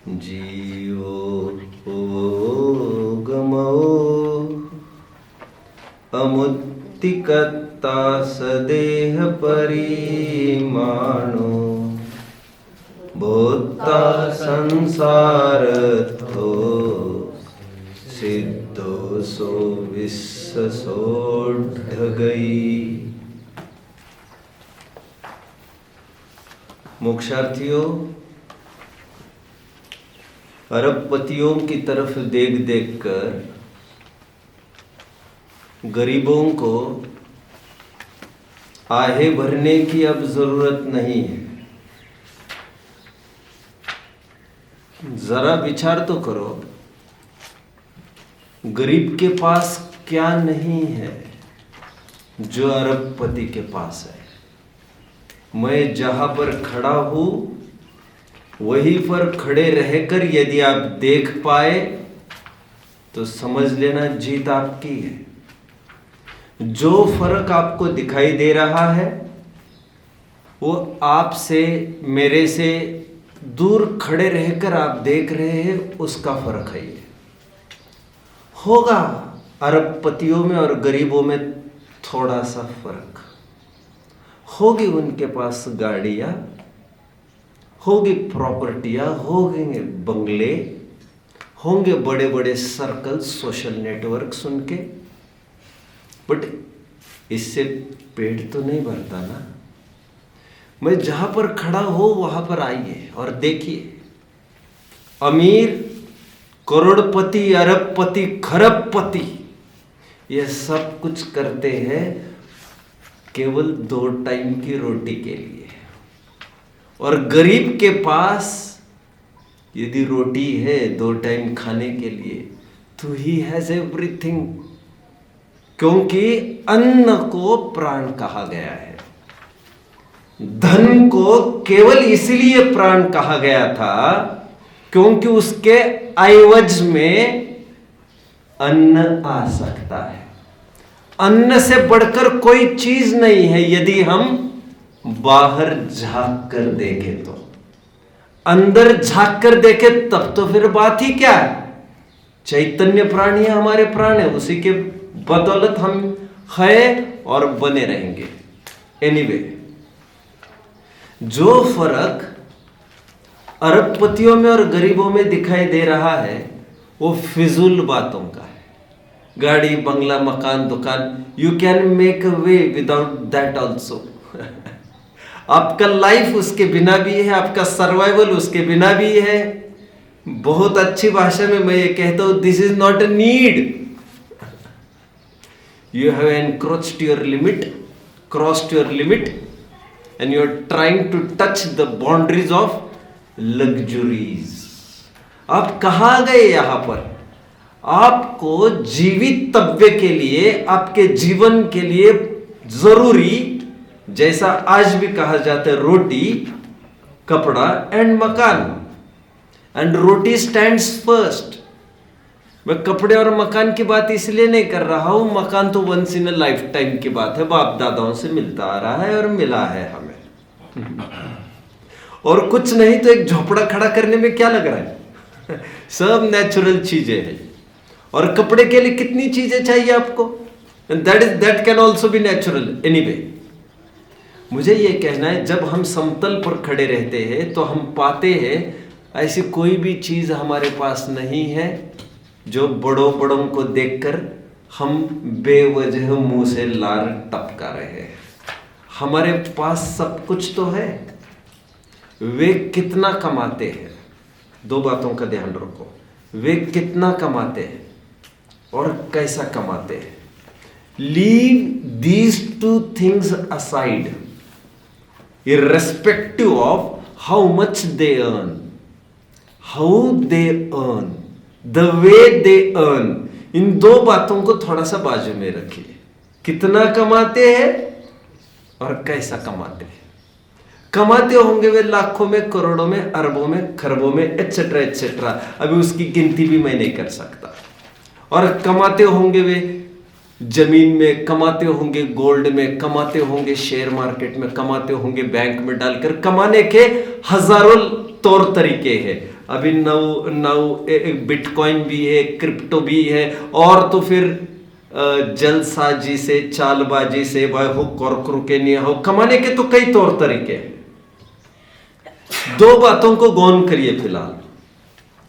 जीवो गमो अमुत्तिकत्ता सदेह परिमाणो भोक्ता संसारतो सिद्धो सो विश्वसोढ़ गई। मोक्षार्थियों, अरबपतियों की तरफ देख देख कर गरीबों को आहे भरने की अब जरूरत नहीं है। जरा विचार तो करो, गरीब के पास क्या नहीं है जो अरबपति के पास है। मैं जहां पर खड़ा हूं वहीं पर खड़े रहकर यदि आप देख पाए तो समझ लेना जीत आपकी है। जो फर्क आपको दिखाई दे रहा है वो आपसे, मेरे से दूर खड़े रहकर आप देख रहे हैं, उसका फर्क है। ये होगा अरबपतियों में और गरीबों में थोड़ा सा फर्क होगी। उनके पास गाड़ियां होगी, प्रॉपर्टियां होंगे, बंगले होंगे, बड़े बड़े सर्कल, सोशल नेटवर्क्स उनके, बट इससे पेट तो नहीं भरता ना। मैं जहां पर खड़ा हूं वहां पर आइए और देखिए, अमीर, करोड़पति, अरबपति, खरबपति, ये सब कुछ करते हैं केवल 2 टाइम की रोटी के लिए। और गरीब के पास यदि रोटी है 2 टाइम खाने के लिए तो ही हैज एवरीथिंग, क्योंकि अन्न को प्राण कहा गया है। धन को केवल इसलिए प्राण कहा गया था क्योंकि उसके आइवज में अन्न आ सकता है। अन्न से बढ़कर कोई चीज नहीं है। यदि हम बाहर झांक कर देखें तो, अंदर झांक कर देखें तब तो फिर बात ही क्या है। चैतन्य प्राणी है, हमारे प्राण है, उसी के बदौलत हम हैं और बने रहेंगे। एनीवे, जो फर्क अरबपतियों में और गरीबों में दिखाई दे रहा है वो फिजूल बातों का है। गाड़ी, बंगला, मकान, दुकान, you can make a way without that also. आपका लाइफ उसके बिना भी है, आपका सर्वाइवल उसके बिना भी है। बहुत अच्छी भाषा में मैं ये कहता हूं, this is not a need. You have encroached your limit, crossed your limit, and you are trying to touch the boundaries of luxuries. आप कहां गए यहां पर? आपको जीवितव्य के लिए, आपके जीवन के लिए जरूरी, जैसा आज भी कहा जाता है, रोटी, कपड़ा एंड मकान। And roti stands first. मैं कपड़े और मकान की बात इसलिए नहीं कर रहा हूं, मकान तो once in a lifetime की बात है, बाप दादाओं से मिलता आ रहा है और मिला है हमें। और कुछ नहीं तो एक झोपड़ा खड़ा करने में क्या लग रहा है? सब नेचुरल चीजें हैं। और कपड़े के लिए कितनी चीजें चाहिए आपको? That can also be natural. Anyway, मुझे ये कहना है, जब हम समतल पर खड़े रहते हैं तो हम पाते हैं ऐसी कोई भी चीज हमारे पास नहीं है जो बड़ों बड़ों को देखकर हम बेवजह मुंह से लार टपका रहे हैं। हमारे पास सब कुछ तो है। वे कितना कमाते हैं, 2 बातों का ध्यान रखो। वे कितना कमाते हैं और कैसा कमाते हैं। Leave these 2 things aside, irrespective of how much they earn, how they earn, the way they earn, इन 2 बातों को थोड़ा सा बाजू में रखिए। कितना कमाते हैं और कैसा कमाते हैं। कमाते होंगे वे लाखों में, करोड़ों में, अरबों में, खरबों में, एटसेट्रा एटसेट्रा, अभी उसकी गिनती भी मैं नहीं कर सकता। और कमाते होंगे वे जमीन में, कमाते होंगे गोल्ड में, कमाते होंगे शेयर मार्केट में, कमाते होंगे बैंक में डालकर। कमाने के हजारों तौर तरीके हैं। अभी नव बिटकॉइन भी है, क्रिप्टो भी है, और तो फिर जलसाजी से, चालबाजी से, वह हो कॉर्पोरेट नहीं हो, कमाने के तो कई तौर तरीके हैं। दो बातों को गौन करिए फिलहाल,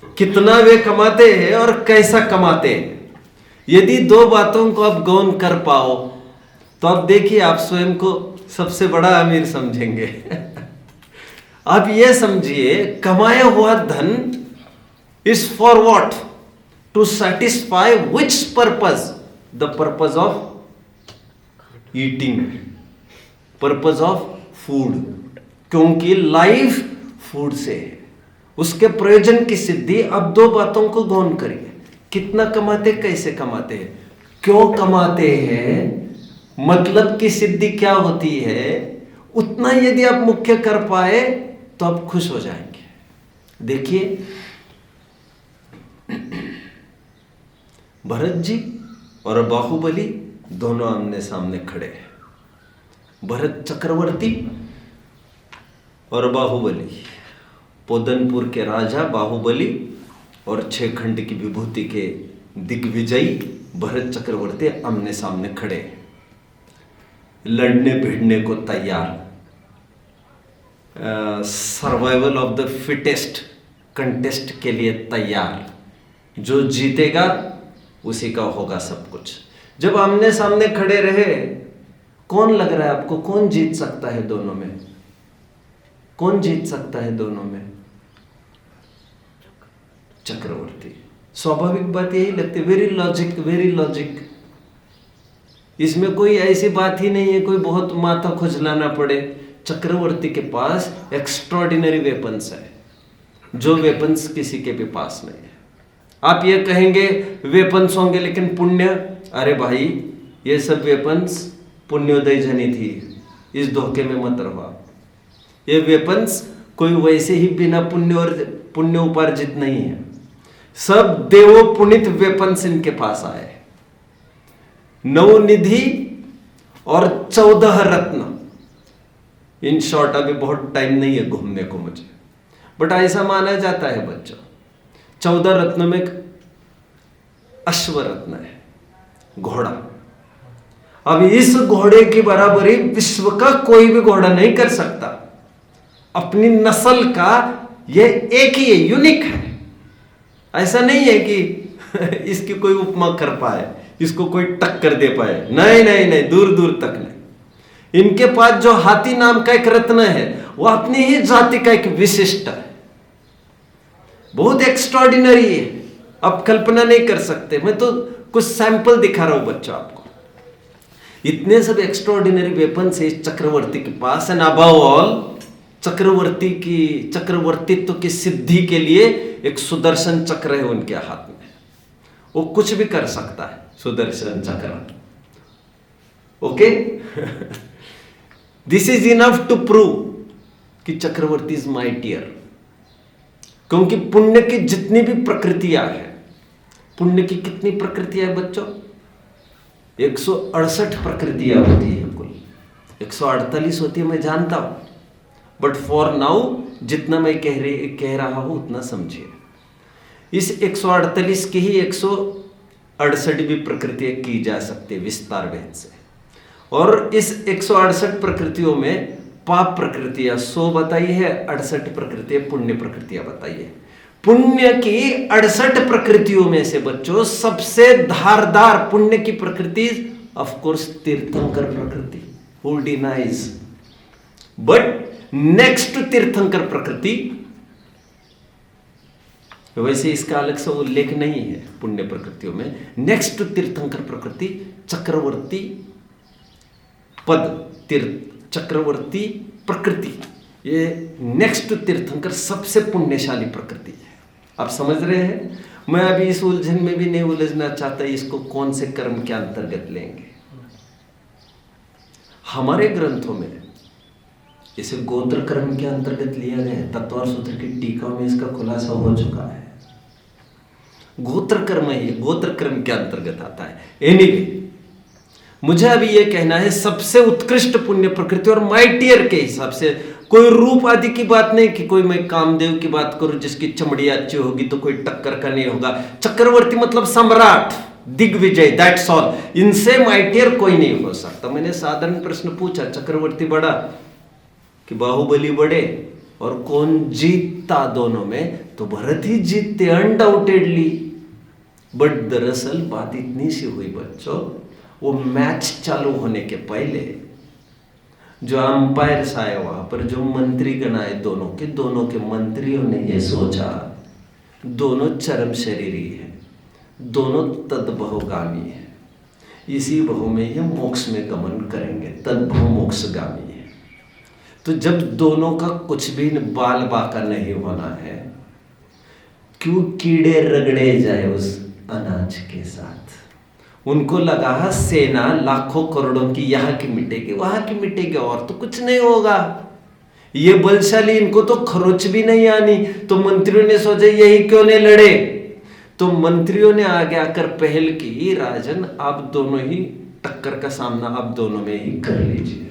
कितना वे कमाते हैं और कैसा कमाते हैं। यदि दो बातों को आप गौन कर पाओ तो आप देखिए, आप स्वयं को सबसे बड़ा अमीर समझेंगे। आप यह समझिए, कमाया हुआ धन is for what? To satisfy which purpose? The purpose of eating, purpose of food, क्योंकि लाइफ फूड से है, उसके प्रयोजन की सिद्धि। अब दो बातों को गौन करिए, कितना कमाते, कैसे कमाते हैं, क्यों कमाते हैं, मतलब की सिद्धि क्या होती है, उतना यदि आप मुख्य कर पाए तो आप खुश हो जाएंगे। देखिए, भरत जी और बाहुबली दोनों आमने सामने खड़े हैं। भरत चक्रवर्ती और बाहुबली, पोदनपुर के राजा बाहुबली और 6 खंड की विभूति के दिग्विजयी भरत चक्रवर्ती आमने सामने खड़े हैं, लड़ने भिड़ने को तैयार, survival of the fittest contest के लिए तैयार। जो जीतेगा उसी का होगा सब कुछ। जब आमने सामने खड़े रहे, कौन लग रहा है आपको, कौन जीत सकता है दोनों में? कौन जीत सकता है दोनों में? चक्रवर्ती। स्वाभाविक बात यही लगती है, वेरी लॉजिक, वेरी लॉजिक। इसमें कोई ऐसी बात ही नहीं है कोई बहुत माथा खुजलाना पड़े। चक्रवर्ती के पास एक्स्ट्रॉर्डिनरी वेपन्स है, जो वेपन्स किसी के भी पास नहीं है। आप ये कहेंगे वेपन्स होंगे लेकिन पुण्य, अरे भाई ये सब वेपन्स पुण्योदय जनी थी, इस धोखे में मत रहो। ये वेपन्स कोई वैसे ही बिना पुण्य उपार्जित नहीं है, सब देवो पुनित वेपन्स इनके पास आए। नवनिधि और 14 रत्न। इन शॉर्ट अभी बहुत टाइम नहीं है घूमने को मुझे, बट ऐसा माना जाता है बच्चों, 14 रत्नों में अश्व रत्न है, घोड़ा। अब इस घोड़े की बराबरी विश्व का कोई भी घोड़ा नहीं कर सकता। अपनी नस्ल का ये एक ही है, यूनिक है। ऐसा नहीं है कि इसकी कोई उपमा कर पाए, इसको कोई टक्कर दे पाए, नहीं नहीं नहीं, दूर दूर तक नहीं। इनके पास जो हाथी नाम का एक रत्न है, वह अपनी ही जाति का एक विशिष्ट है, बहुत एक्स्ट्रॉर्डिनरी है, आप कल्पना नहीं कर सकते। मैं तो कुछ सैंपल दिखा रहा हूं बच्चों आपको। इतने सब एक्स्ट्रॉर्डिनरी वेपन्स है चक्रवर्ती के पास, एंड अबव ऑल चक्रवर्तित्व की सिद्धि के लिए एक सुदर्शन चक्र है उनके हाथ में, वो कुछ भी कर सकता है Sudarshan Chakra. Okay, this is enough to prove कि चक्रवर्ती इज माइटियर। क्योंकि पुण्य की जितनी भी प्रकृतियां हैं, पुण्य की कितनी प्रकृतियां है बच्चों? 168 प्रकृतियां होती है कुल, 148 होती है मैं जानता हूं, बट फॉर नाउ जितना मैं कह रहा हूं उतना समझिए। इस 148 की ही 168 भी प्रकृतियां की जा सकती है विस्तार भेद से। और इस 168 प्रकृतियों में पाप प्रकृतियां 100 बताई है, 68 प्रकृतियां पुण्य प्रकृतियां बताई है। पुण्य की 68 प्रकृतियों में से बच्चों सबसे धारदार पुण्य की प्रकृति ऑफ कोर्स तीर्थंकर प्रकृति, हु डिनाइज। बट नेक्स्ट तीर्थंकर प्रकृति, वैसे इसका अलग से उल्लेख नहीं है पुण्य प्रकृतियों में, नेक्स्ट तीर्थंकर प्रकृति चक्रवर्ती पद, चक्रवर्ती प्रकृति, ये नेक्स्ट तीर्थंकर सबसे पुण्यशाली प्रकृति है। आप समझ रहे हैं? मैं अभी इस उलझन में भी नहीं उलझना चाहता, इसको कौन से कर्म के अंतर्गत लेंगे। हमारे ग्रंथों में इसे गोत्र कर्म के अंतर्गत लिया गया है, तत्वार सूत्र की टीका में इसका खुलासा हो चुका है। गोत्र कर्म ही गोत्र कर्म के अंतर्गत आता है। एनीवे, मुझे अभी ये कहना है, सबसे उत्कृष्ट पुण्य प्रकृति और माइटियर के हिसाब से, कोई रूप आदि की बात नहीं कि कोई मैं कामदेव की बात करूं जिसकी चमड़ी अच्छी होगी तो कोई टक्कर का नहीं होगा। चक्रवर्ती मतलब सम्राट, दिग्विजय, दैट्स ऑल। इनसे माइटियर कोई नहीं हो सकता। मैंने साधारण प्रश्न पूछा, चक्रवर्ती बड़ा कि बाहुबली बड़े, और कौन जीतता दोनों में? तो भरत ही जीतते अनडाउटेडली। बट दरअसल बात इतनी सी हुई बच्चों, वो मैच चालू होने के पहले जो अंपायर्स आए वहां पर, जो मंत्रीगण आए दोनों के मंत्रियों ने ये सोचा, दोनों चरम शरीरी हैं, दोनों तद्भवगामी हैं, इसी भव में ये मोक्ष में गमन करेंगे, तद्भव मोक्षगामी है। तो जब दोनों का कुछ भी बाल बाका नहीं होना है, क्यों कीड़े रगड़े जाए उस अनाज के साथ? उनको लगा सेना लाखों करोड़ों की यहाँ की मिटेगी, वहां की मिटेगी, और तो कुछ नहीं होगा। ये बलशाली, इनको तो खरोच भी नहीं आनी। तो मंत्रियों ने सोचा यही क्यों नहीं लड़े? तो मंत्रियों ने आगे आकर पहल की, राजन आप दोनों ही टक्कर का सामना आप दोनों में ही कर लीजिए।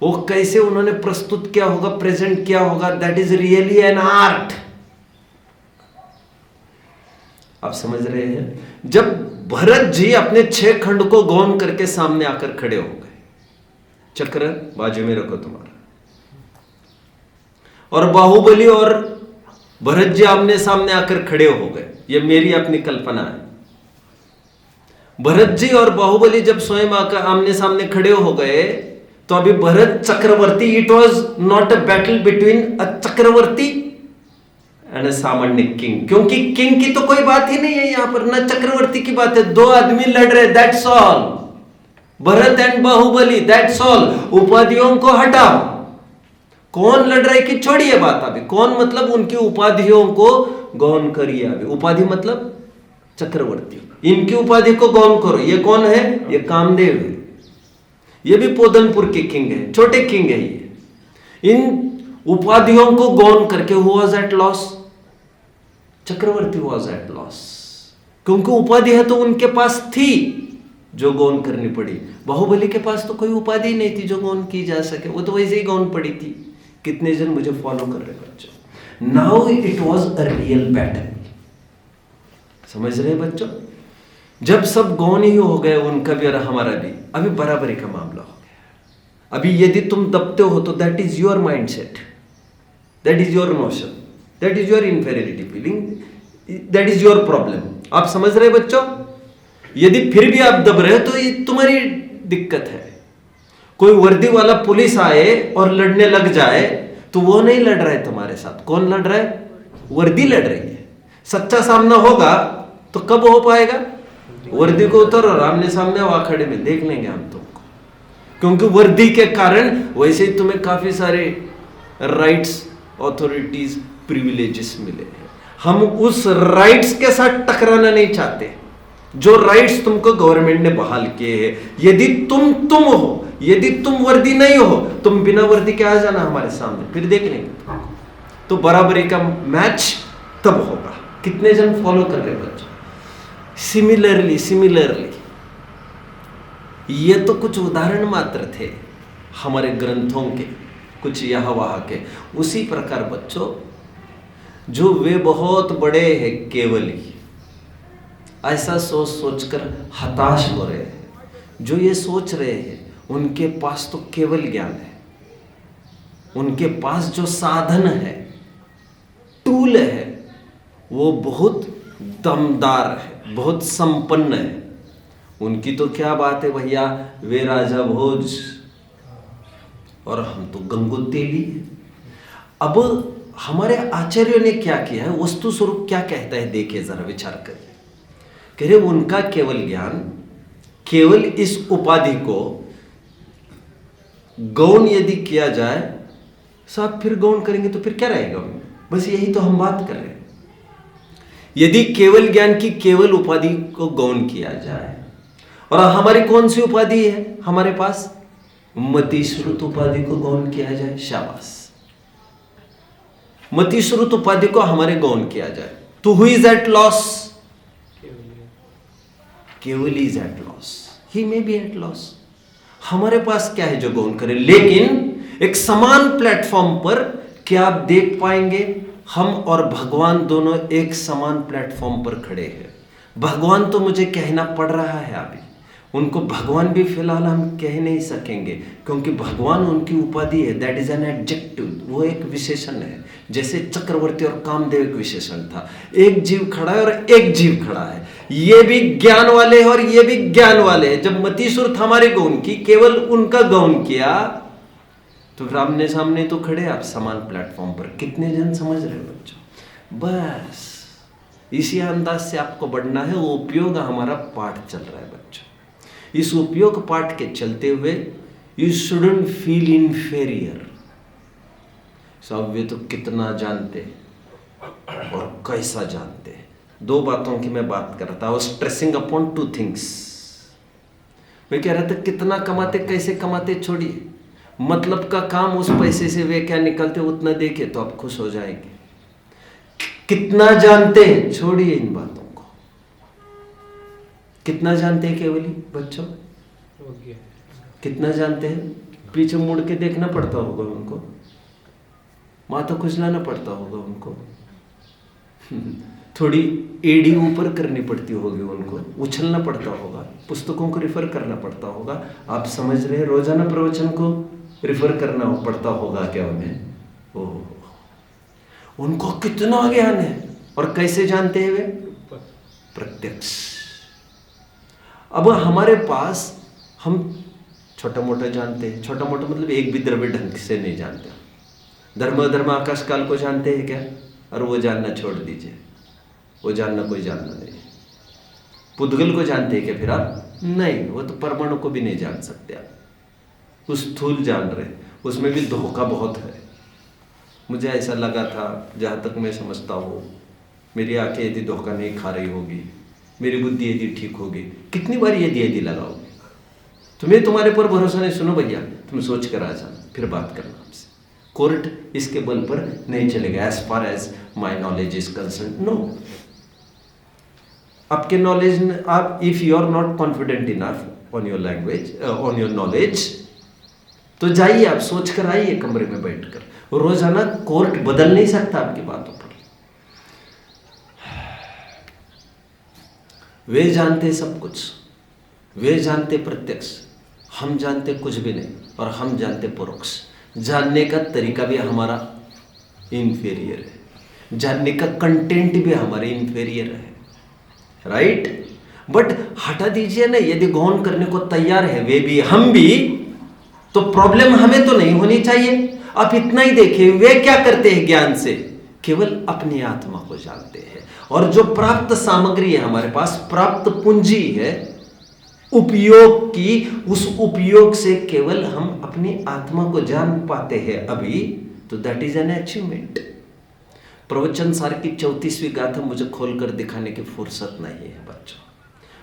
वो कैसे उन्होंने प्रस्तुत किया होगा, प्रेजेंट किया होगा, that is really an art. आप समझ रहे हैं? जब भरत जी अपने 6 खंड को गौन करके सामने आकर खड़े हो गए, चक्र बाजू में रखो तुम्हारा, और बाहुबली और भरत जी आमने सामने आकर खड़े हो गए, ये मेरी अपनी कल्पना है। भरत जी और बाहुबली जब स्वयं आकर आमने सामने खड़े हो गए, तो अभी Bharat Chakravarti, it was not a battle between a Chakravarti and सामान्य किंग, क्योंकि किंग की तो कोई बात ही नहीं है यहां पर, ना चक्रवर्ती की बात है। 2 आदमी लड़ रहे, that's all. Bharat and Baahubali, that's all. उपाधियों को हटाओ, कौन लड़ रहा है कि छोड़िए बात अभी। कौन मतलब उनकी उपाधियों को गौन करिए अभी। उपाधि मतलब चक्रवर्ती, इनकी उपाधि को गौन करो। ये कौन है? ये कामदेव है, ये भी पोदनपुर के किंग है, छोटे किंग है ये। इन उपाधियों को गौन करके who was at loss? Chakravarti was at loss, क्योंकि उपाधि है तो उनके पास थी जो गौन करनी पड़ी। बाहुबली के पास तो कोई उपाधि नहीं थी जो गौन की जा सके, वो तो वैसे ही गौन पड़ी थी। कितने जन मुझे फॉलो कर रहे बच्चों? Now it was a real battle. समझ रहे बच्चों? जब सब गौन ही हो गए, उनका भी और हमारा भी, अभी बराबरी का मामला हो गया। अभी यदि तुम दबते हो तो that is your mind set, that is your notion, that is your inferiority feeling, that is your problem. आप समझ रहे बच्चों? यदि फिर भी आप दब रहे हो तो ये तुम्हारी दिक्कत है। कोई वर्दी वाला पुलिस आए और लड़ने लग जाए तो वो नहीं लड़ रहा है तुम्हारे साथ। कौन लड़ रहा है? वर्दी लड़ रही है। सच्चा सामना होगा तो कब हो पाएगा? वर्दी को उतर और आमने सामने वाखड़े में देख लेंगे हम तुमको, क्योंकि वर्दी के कारण वैसे ही तुम्हें काफी सारे राइट्स, ऑथोरिटीज, प्रिविलेजेस मिले हैं। हम उस राइट्स के साथ टकराना नहीं चाहते जो राइट्स तुमको गवर्नमेंट ने बहाल किए हैं। यदि तुम हो, यदि तुम वर्दी नहीं हो, तुम बिना वर्दी के आ जाना हमारे सामने, फिर देख लेंगे। तो बराबरी का मैच तब होगा। कितने जन फॉलो कर रहे बच्चों? सिमिलरली ये तो कुछ उदाहरण मात्र थे हमारे ग्रंथों के, कुछ यहाँ वहाँ के। उसी प्रकार बच्चों, जो वे बहुत बड़े हैं केवली, ऐसा सोच सोचकर हताश हो रहे हैं, जो ये सोच रहे हैं उनके पास तो केवल ज्ञान है, उनके पास जो साधन है, टूल है, वो बहुत दमदार है, बहुत संपन्न है। उनकी तो क्या बात है भैया, वे राजा भोज और हम तो गंगोतेली। अब हमारे आचार्यों ने क्या किया है, वस्तु स्वरूप क्या कहता है, देखिए जरा विचार करिए। कह रहे उनका केवल ज्ञान, केवल इस उपाधि को गौण यदि किया जाए, साहब फिर गौण करेंगे तो फिर क्या रहेगा उनमें? बस यही तो हम बात कर रहे हैं। यदि केवल ज्ञान की केवल उपाधि को गौण किया जाए, और हमारी कौन सी उपाधि है हमारे पास? मतिश्रुत उपाधि को गौण किया जाए, शाबाश, मतिश्रुत उपाधि को हमारे गौण किया जाए, तो हु इज एट लॉस? केवल is at loss. He may be at loss. हमारे पास क्या है जो गौन करें, लेकिन एक समान प्लेटफॉर्म पर क्या आप देख पाएंगे, हम और भगवान दोनों एक समान प्लेटफॉर्म पर खड़े हैं। भगवान तो मुझे कहना पड़ रहा है अभी, उनको भगवान भी फिलहाल हम कह नहीं सकेंगे, क्योंकि भगवान उनकी उपाधि है, दैट इज एन एडजेक्टिव, वो एक विशेषण है। जैसे चक्रवर्ती और कामदेव एक विशेषण था, एक जीव खड़ा है और एक जीव खड़ा है, ये भी ज्ञान वाले हैं और ये भी ज्ञान वाले हैं। जब मतीसुर हमारे गौन की, केवल उनका गौन किया, तो फिर आमने सामने तो खड़े आप समान प्लेटफॉर्म पर। कितने जन समझ रहे हो बच्चों? बस इसी अंदाज से आपको बढ़ना है। वो उपयोग हमारा पाठ चल रहा है बच्चों, इस उपयोग पाठ के चलते हुए यू शुडंट फील इन्फेरियर। सब वे तो कितना जानते और कैसा जानते। दो बातों की मैं बात कर रहा था, स्ट्रेसिंग अपॉन टू थिंग्स। मैं कह रहा था कितना कमाते कैसे कमाते छोड़िए, मतलब का काम, उस पैसे से वे क्या निकलते उतना देखे तो आप खुश हो जाएंगे। कितना जानते हैं, छोड़िए इन बातों को। कितना जानते हैं केवली बच्चों, कितना जानते हैं? पीछे मुड़ के देखना पड़ता होगा उनको, माथा खुजलाना पड़ता होगा उनको, थोड़ी एड़ी ऊपर करनी पड़ती होगी उनको, उछलना पड़ता होगा, पुस्तकों को रिफर करना पड़ता होगा। आप समझ रहे हैं, रोजाना प्रवचन को रिफर करना पड़ता होगा क्या उन्हें? ओह, उनको कितना ज्ञान है। और कैसे जानते हैं वे? प्रत्यक्ष। अब हमारे पास हम छोटा मोटा जानते हैं, छोटा मोटा मतलब एक भी द्रव्य ढंग से नहीं जानते। धर्म धर्म आकाश काल को जानते हैं क्या? और वो जानना छोड़ दीजिए, वो जानना कोई जानना नहीं। पुद्गल को जानते हैं क्या फिर आप? नहीं, वो तो परमाणु को भी नहीं जान सकते आप। उस स्थूल जान रहे, उसमें भी धोखा बहुत है। मुझे ऐसा लगा था, जहाँ तक मैं समझता हूँ, मेरी आंखें यदि धोखा नहीं खा रही होगी, मेरी बुद्धि यदि ठीक होगी, कितनी बार यदि लगाओगे, तुम्हें तुम्हारे पर भरोसा नहीं। सुनो भैया, तुम सोच कर आ जाना, फिर बात करना हमसे। कोर्ट इसके बल पर नहीं चलेगा। As far as my knowledge is concerned, no. आपके नॉलेज, आप if you are not confident enough on your language, on your knowledge, तो जाइए, आप सोच कर आइए कमरे में बैठकर। रोजाना कोर्ट बदल नहीं सकता आपकी बातों पर। वे जानते सब कुछ, वे जानते प्रत्यक्ष, हम जानते कुछ भी नहीं, और हम जानते परोक्ष। जानने का तरीका भी हमारा इंफीरियर है, जानने का कंटेंट भी हमारे इंफीरियर है, राइट? बट हटा दीजिए ना, यदि गौन करने को तैयार है वे भी हम भी, तो प्रॉब्लम हमें तो नहीं होनी चाहिए। आप इतना ही देखिए, वे क्या करते हैं ज्ञान से, केवल अपनी आत्मा को जानते हैं। और जो प्राप्त सामग्री है हमारे पास, प्राप्त पूंजी है उपयोग की, उस उपयोग से केवल हम अपनी आत्मा को जान पाते हैं अभी, तो दैट इज एन अचीवमेंट। प्रवचन सार की 34वीं गाथा मुझे खोलकर दिखाने की फुर्सत नहीं है बच्चों।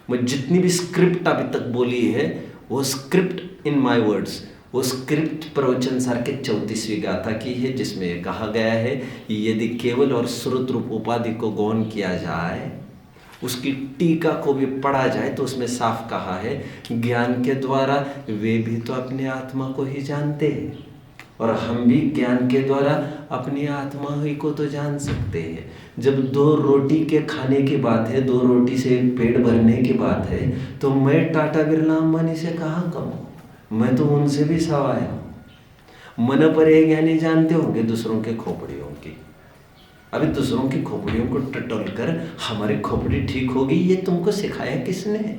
मैं जितनी भी स्क्रिप्ट अभी तक बोली है, वो स्क्रिप्ट इन माय वर्ड्स, वो स्क्रिप्ट प्रवचन सार के 34वीं गाथा की है, जिसमें कहा गया है यदि केवल और श्रुत रूप उपाधि को गौन किया जाए, उसकी टीका को भी पढ़ा जाए, तो उसमें साफ कहा है ज्ञान के द्वारा वे भी तो अपने आत्मा को ही जानते हैं, और हम भी ज्ञान के द्वारा अपनी आत्मा ही को तो जान सकते हैं। जब 2 रोटी के खाने की बात है, 2 रोटी से पेट भरने की बात है, तो मैं टाटा बिरला अंबानी से कहाँ कम हूँ? मैं तो उनसे भी सवाया हूँ। मन पर एक ज्ञानी जानते होंगे दूसरों के खोपड़ियों की। अभी दूसरों की खोपड़ियों को टटोल कर हमारी खोपड़ी ठीक होगी, ये तुमको सिखाया किसने?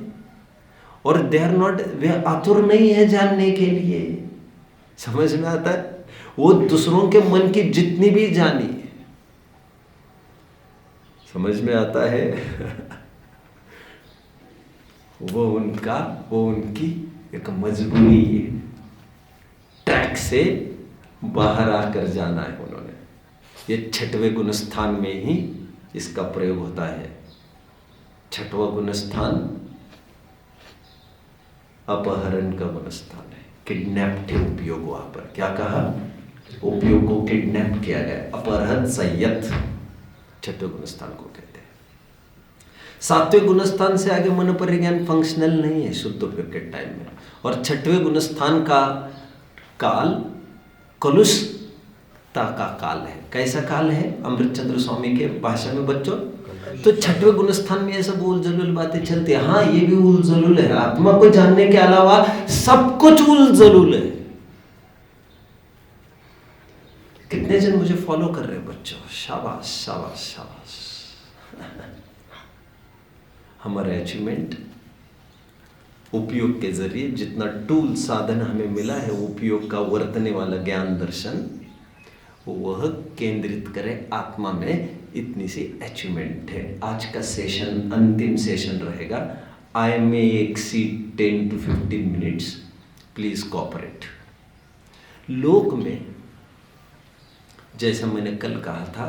और दे आर नॉट, वे आतुर नहीं है जानने के लिए। समझ में आता है? वो दूसरों के मन की जितनी भी जानी, समझ में आता है? वो उनकी एक मजबूरी है, ट्रैक से बाहर आकर जाना है उन्होंने। ये 6वें गुणस्थान में ही इसका प्रयोग होता है। 6वां गुणस्थान अपहरण का गुणस्थान है, किडनैप थे उपयोग। वहां पर क्या कहा? उपयोग को किडनैप किया गया, अपहरण संयत 6वें गुणस्थान को कहते हैं। सातवें गुणस्थान से आगे मन परिज्ञान फंक्शनल नहीं है शुद्धोपयोग के टाइम में। और छठवें गुणस्थान का काल कलुषता का काल है। कैसा काल है अमृतचंद्र स्वामी के भाषा में बच्चों? तो छठवें गुणस्थान में ये सब उल जलूल बातें चलती है। हाँ, ये भी उल जलूल है, आत्मा को जानने के अलावा सब कुछ उल जलूल है। कितने जन मुझे फॉलो कर रहे हैं बच्चों? शाबाश शाबाश शाबाश। हमारे अचीवमेंट उपयोग के जरिए जितना टूल साधन हमें मिला है, उपयोग का वर्तने वाला ज्ञान दर्शन, वह केंद्रित करें आत्मा में, इतनी सी अचीवमेंट है। आज का सेशन अंतिम सेशन रहेगा। I may exceed 10 to 15 minutes, please cooperate. लोक में जैसा मैंने कल कहा था,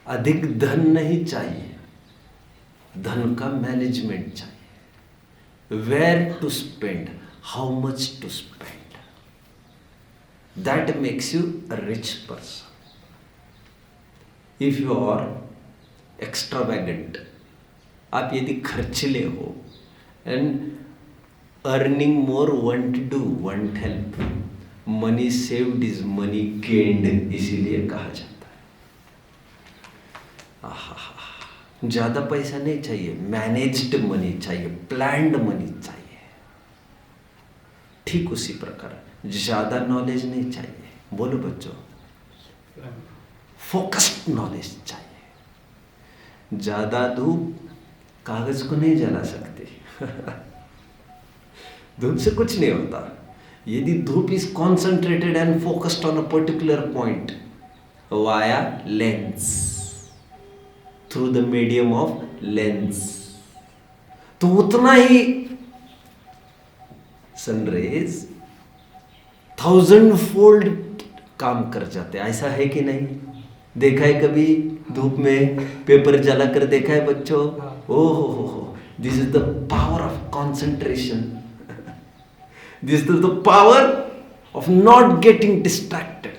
अधिक धन नहीं चाहिए, धन का मैनेजमेंट चाहिए। Where to spend, how much to spend, that makes you a rich person. If you are extravagant, आप यदि खर्चीले हो, and earning more won't do won't help, money saved is money gained, इसीलिए कहा जाता है। आहा, ज्यादा पैसा नहीं चाहिए, मैनेज्ड मनी चाहिए, प्लान्ड मनी चाहिए। ठीक उसी प्रकार ज्यादा नॉलेज नहीं चाहिए, बोलो बच्चों, फोकस्ड नॉलेज चाहिए। ज्यादा धूप कागज को नहीं जला सकती। धूप से कुछ नहीं होता। यदि धूप is concentrated and focused on a particular point via lens, through the medium of lens, तो उतना ही सनरेज 1000 फोल्ड काम कर जाते। ऐसा है कि नहीं? देखा है कभी धूप में पेपर जला कर देखा है बच्चों? ओ हो, this is the power of concentration, this is the power of not getting distracted.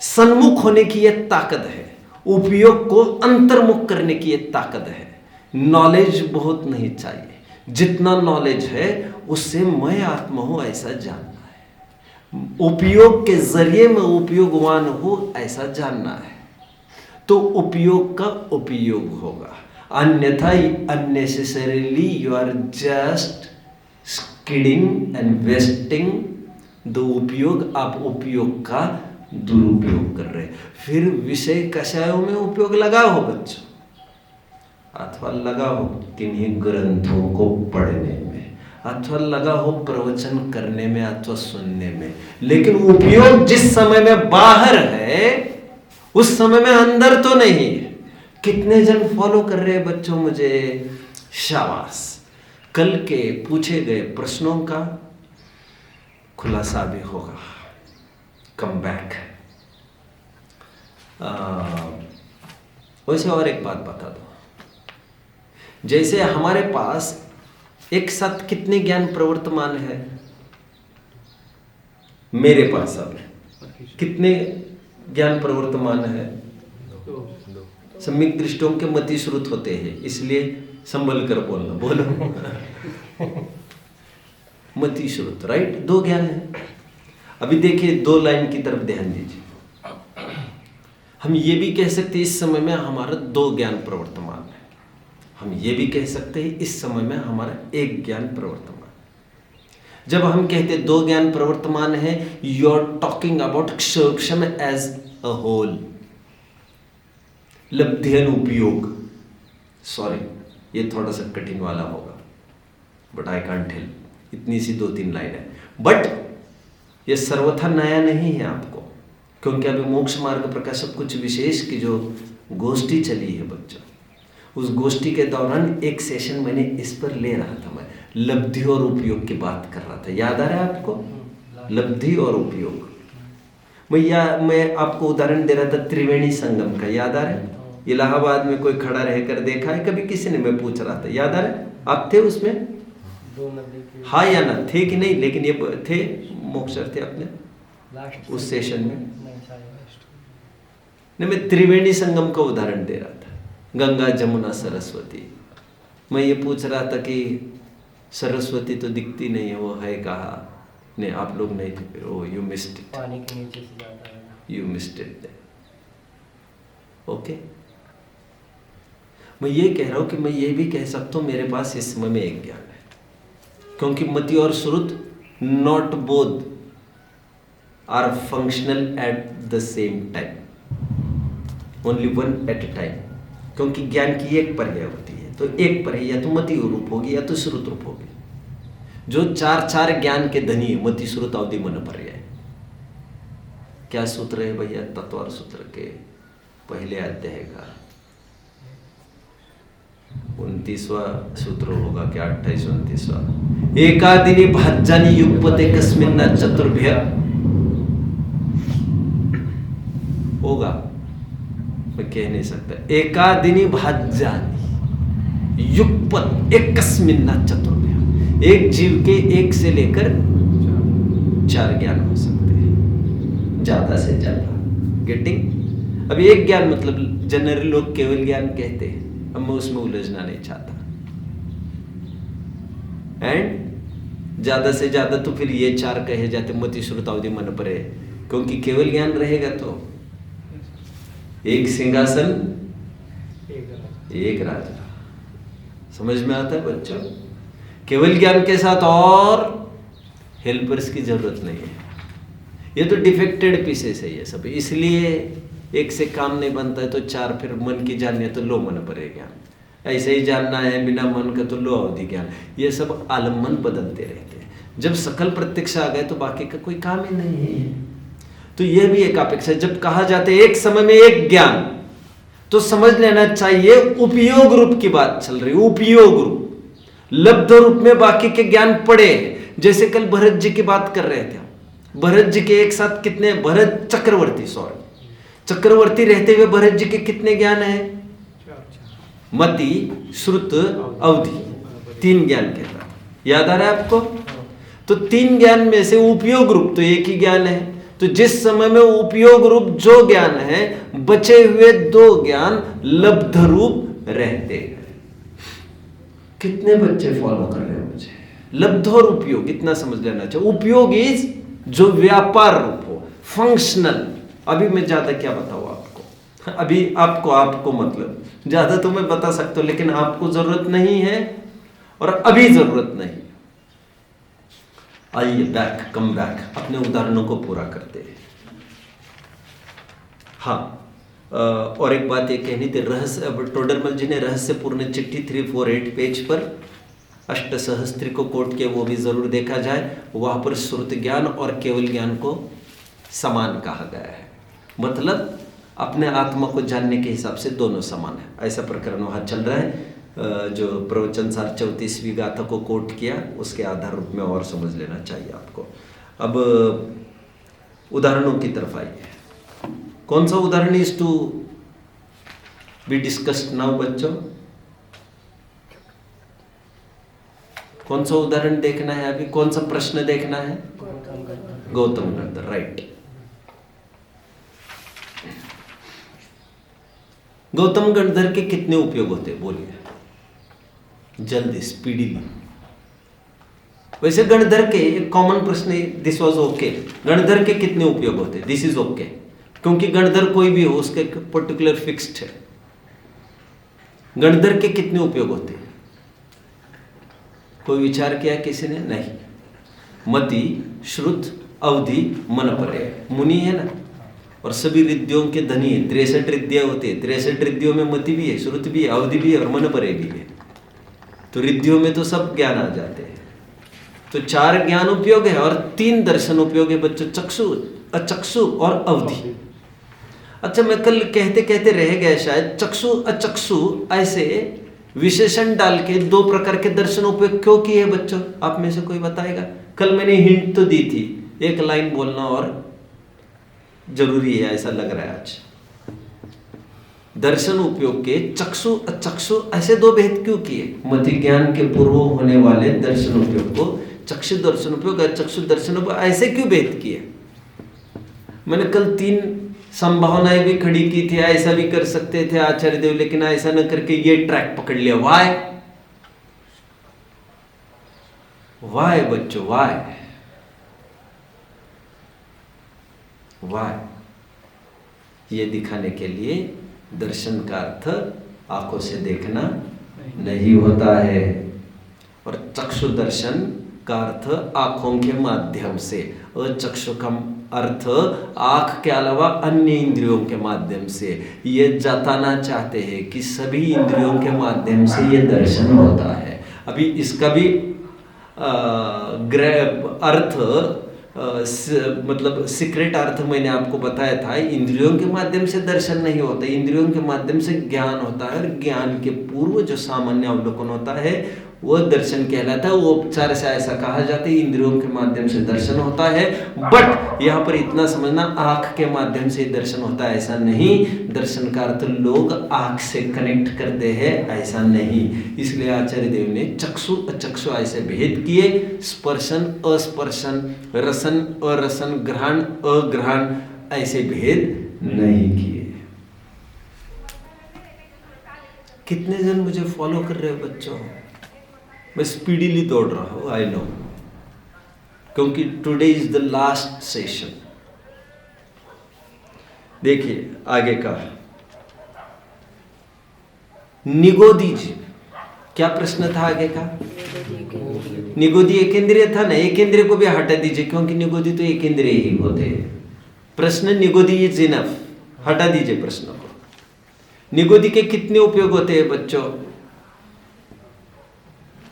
सन्मुख होने की यह ताकत है, उपयोग को अंतर्मुख करने की यह ताकत है। नॉलेज बहुत नहीं चाहिए, जितना नॉलेज है उससे मैं आत्मा हूं ऐसा जानना है। उपयोग के जरिए मैं उपयोगवान हूं ऐसा जानना है, तो उपयोग का उपयोग होगा। अन्यथा unnecessarily you are just skidding and wasting the उपयोग। आप उपयोग का दुरुपयोग कर रहे हैं। फिर विषय कषायों में उपयोग लगाओ बच्चों, अथवा लगा हो किन्हीं ग्रंथों को पढ़ने में, अथवा लगा हो प्रवचन करने में अथवा सुनने में, लेकिन उपयोग जिस समय में बाहर है उस समय में अंदर तो नहीं है। कितने जन फॉलो कर रहे हैं बच्चों मुझे? शाबाश। कल के पूछे गए प्रश्नों का खुलासा भी होगा। Come back. वैसे और एक बात बता दो, जैसे हमारे पास एक साथ कितने ज्ञान प्रवर्तमान है? मेरे पास अब कितने ज्ञान प्रवर्तमान है? सम्यक दृष्टियों के मति श्रुत होते हैं, इसलिए संभल कर बोलना, बोलो। मति श्रुत, राइट? 2 ज्ञान है। अभी देखिए 2 लाइन की तरफ ध्यान दीजिए। हम ये भी कह सकते हैं इस समय में हमारा 2 ज्ञान प्रवर्तमान है। हम ये भी कह सकते हैं इस समय में हमारा 1 ज्ञान प्रवर्तमान। जब हम कहते 2 ज्ञान प्रवर्तमान है, यू आर टॉकिंग अबाउट क्षोक्षम एज अ होल। लब्ध्यन उपयोग, सॉरी ये थोड़ा सा कठिन वाला होगा, बट आई कांट हेल्प। इतनी सी 2-3 लाइन है, बट ये सर्वथा नया नहीं है आपको, क्योंकि अभी मोक्ष मार्ग प्रकाशक कुछ विशेष की जो गोष्ठी चली है बच्चों, उस गोष्ठी के दौरान एक सेशन मैंने इस पर ले रहा था। मैं लब्धि और उपयोग की बात कर रहा था, याद आ रहा है आपको? लब्धि और उपयोग। मैं आपको उदाहरण दे रहा था त्रिवेणी संगम का, याद आ रहा है? इलाहाबाद में कोई खड़ा रहकर देखा है कभी किसी ने? मैं पूछ रहा था, याद आ रहा है? आप थे उसमें? हाँ या ना? थे कि नहीं? लेकिन ये थे, मोक्षर थे अपने उस सेशन में। नहीं, मैं त्रिवेणी संगम का उदाहरण दे रहा था। गंगा जमुना सरस्वती। मैं ये पूछ रहा था कि सरस्वती तो दिखती नहीं है, वो है कहाँ? नहीं, आप लोग नहीं थे फिर। ओ, यू मिस्ड इट, पानी के नीचे से जाता है। You missed it. ओके, मैं ये कह रहा हूं कि मैं ये भी कह सकता हूं मेरे पास इस समय में एक ज्ञान है, क्योंकि मति और श्रुत not both are functional at the same time, only one at a time. क्योंकि ज्ञान की एक पर्याय होती है, तो एक पर्याय या तो मति रूप होगी या तो श्रुत रूप होगी। जो चार चार ज्ञान के धनी है, मति श्रुत अवधि मन पर्याय। क्या सूत्र है भैया? तत्वार सूत्र के पहले अध्याय का 29वां सूत्र होगा क्या? 28-29वां। एकादिनी भाज्यानि युगपते कस्मिन् चतुर्भ्य होगा, मैं कह नहीं सकता। एकादिनी भाज्यानि युगपत एकस्मिन् चतुर्भ्य, एक जीव के एक से लेकर चार ज्ञान हो सकते हैं, ज्यादा से ज्यादा। गेटिंग? अब एक ज्ञान मतलब जनरली लोग केवल ज्ञान कहते हैं, अब मैं उसमें उलझना नहीं चाहता। एंड ज्यादा से ज्यादा तो फिर ये चार कहे जाते, मति श्रुत अवधि मन परे, क्योंकि केवल ज्ञान रहेगा तो एक सिंहासन एक राजा। समझ में आता है बच्चों? केवल ज्ञान के साथ और हेल्पर्स की जरूरत नहीं है। ये तो डिफेक्टेड पीसेस है ये सब, इसलिए एक से काम नहीं बनता है तो चार, फिर मन की जाननी है तो लो मन परे ज्ञान, ऐसे ही जानना है बिना मन का तो लो अवधि ज्ञान। ये सब आलम्बन बदलते रहते हैं। जब सकल प्रत्यक्ष आ गए तो बाकी का कोई काम ही नहीं है। तो यह भी एक अपेक्षा है। जब कहा जाता है एक समय में एक ज्ञान, तो समझ लेना चाहिए उपयोग रूप की बात चल रही है। उपयोग रूप, लब्ध रूप में बाकी के ज्ञान पड़े। जैसे कल भरत जी की बात कर रहे थे, भरत जी के एक साथ कितने, भरत चक्रवर्ती, सॉरी चक्रवर्ती रहते हुए भरत जी के कितने ज्ञान है? मति श्रुत अवधि, तीन ज्ञान के साथ। याद आ रहा है आपको? तो तीन ज्ञान में से उपयोग रूप तो एक ही ज्ञान है। तो जिस समय में उपयोग रूप जो ज्ञान है, बचे हुए दो ज्ञान लब्ध रूप रहते हैं। कितने बच्चे फॉलो कर रहे हैं मुझे? लब्ध और उपयोग इतना समझ लेना चाहिए। उपयोग इज जो व्यापार रूप हो, फंक्शनल। अभी मैं ज्यादा क्या बताऊं आपको, अभी आपको मतलब ज्यादा तो मैं बता सकता हूं, लेकिन आपको जरूरत नहीं है और अभी जरूरत नहीं। आइए कम बैक, अपने उदाहरणों को पूरा करते हैं। हाँ, और एक बात ये कहनी थी, रहस्य, टोडरमल जी ने रहस्यपूर्ण चिट्ठी 348 पेज पर अष्टसहस्त्री को कोट किया, वो भी जरूर देखा जाए। वहां पर श्रुत ज्ञान और केवल ज्ञान को समान कहा गया है, मतलब अपने आत्मा को जानने के हिसाब से दोनों समान है। ऐसा प्रकरण वहां चल रहा है। जो प्रवचन सार 34वीं गाथा को कोट किया, उसके आधार रूप में और समझ लेना चाहिए आपको। अब उदाहरणों की तरफ आइए। कौन सा उदाहरण is to be discussed now बच्चों? कौन सा उदाहरण देखना है अभी? कौन सा प्रश्न देखना है? गौतम गंधर, राइट। गौतम गंधर के कितने उपयोग होते हैं बोलिए जल्दी, स्पीडीली। वैसे गणधर के एक कॉमन प्रश्न, दिस वाज ओके, गणधर के कितने उपयोग होते हैं? दिस इज ओके, क्योंकि गणधर कोई भी हो उसके पर्टिकुलर फिक्स्ड है। गणधर के कितने उपयोग होते हैं? कोई विचार किया किसी ने? नहीं। मति श्रुत अवधि मन परे, मुनि है ना, और सभी रिद्धियों के धनी है। 63 रिद्धियां होती है, 63 रिद्धियों में मति भी है, श्रुत भी है, अवधि भी है और मन परे भी है। तो रिद्धियों में तो सब ज्ञान आ जाते हैं। तो 4 ज्ञान उपयोग है और 3 दर्शन उपयोग है बच्चों, चक्षु, अचक्षु और अवधि। अच्छा, मैं कल कहते कहते रह गया शायद, चक्षु अचक्षु ऐसे विशेषण डाल के 2 प्रकार के दर्शन उपयोग क्यों किए बच्चों? आप में से कोई बताएगा? कल मैंने हिंट तो दी थी, एक लाइन बोलना और जरूरी है ऐसा लग रहा है आज। दर्शन उपयोग के चक्षु अचक्षु ऐसे 2 भेद क्यों किए? मति ज्ञान के पूर्व होने वाले दर्शन उपयोग को चक्षु दर्शन उपयोग, अचक्षु दर्शन उपयोग ऐसे क्यों भेद किए? मैंने कल 3 संभावनाएं भी खड़ी की थी, ऐसा भी कर सकते थे आचार्य देव, लेकिन ऐसा न करके ये ट्रैक पकड़ लिया। वाय बच्चों, वाय ये दिखाने के लिए दर्शन का अर्थ आंखों से देखना नहीं होता है, और चक्षु दर्शन का अर्थ आंखों के माध्यम से, और चक्षु का अर्थ आंख के अलावा अन्य इंद्रियों के माध्यम से। ये जताना चाहते हैं कि सभी इंद्रियों के माध्यम से ये दर्शन होता है। अभी इसका भी अर्थ मतलब सीक्रेट अर्थ मैंने आपको बताया था। इंद्रियों के माध्यम से दर्शन नहीं होता, इंद्रियों के माध्यम से ज्ञान होता है, और ज्ञान के पूर्व जो सामान्य अवलोकन होता है वो दर्शन कहलाता है। वो उपचार से ऐसा कहा जाता है इंद्रियों के माध्यम से दर्शन होता है, बट यहाँ पर इतना समझना आंख के माध्यम से दर्शन होता है ऐसा नहीं। दर्शन का अर्थ लोग आंख से कनेक्ट करते हैं ऐसा नहीं। इसलिए आचार्य देव ने चक्षु अचक्षु ऐसे भेद किए, स्पर्शन अस्पर्शन, रसन अरसन, ग्रहण अग्रहण ऐसे भेद नहीं किए। कितने जन मुझे फॉलो कर रहे हो बच्चों? मैं स्पीडीली दौड़ रहा हूं, आई नो, क्योंकि today is the last session. देखिए आगे का निगोदी जी, क्या प्रश्न था आगे का? निगोदी एक इंद्रिय था ना, एक इंद्रिय को भी हटा दीजिए, क्योंकि निगोदी तो एक इंद्रिय ही होते हैं। प्रश्न निगोदी इज इनफ, हटा दीजिए प्रश्न को। निगोदी के कितने उपयोग होते हैं बच्चों?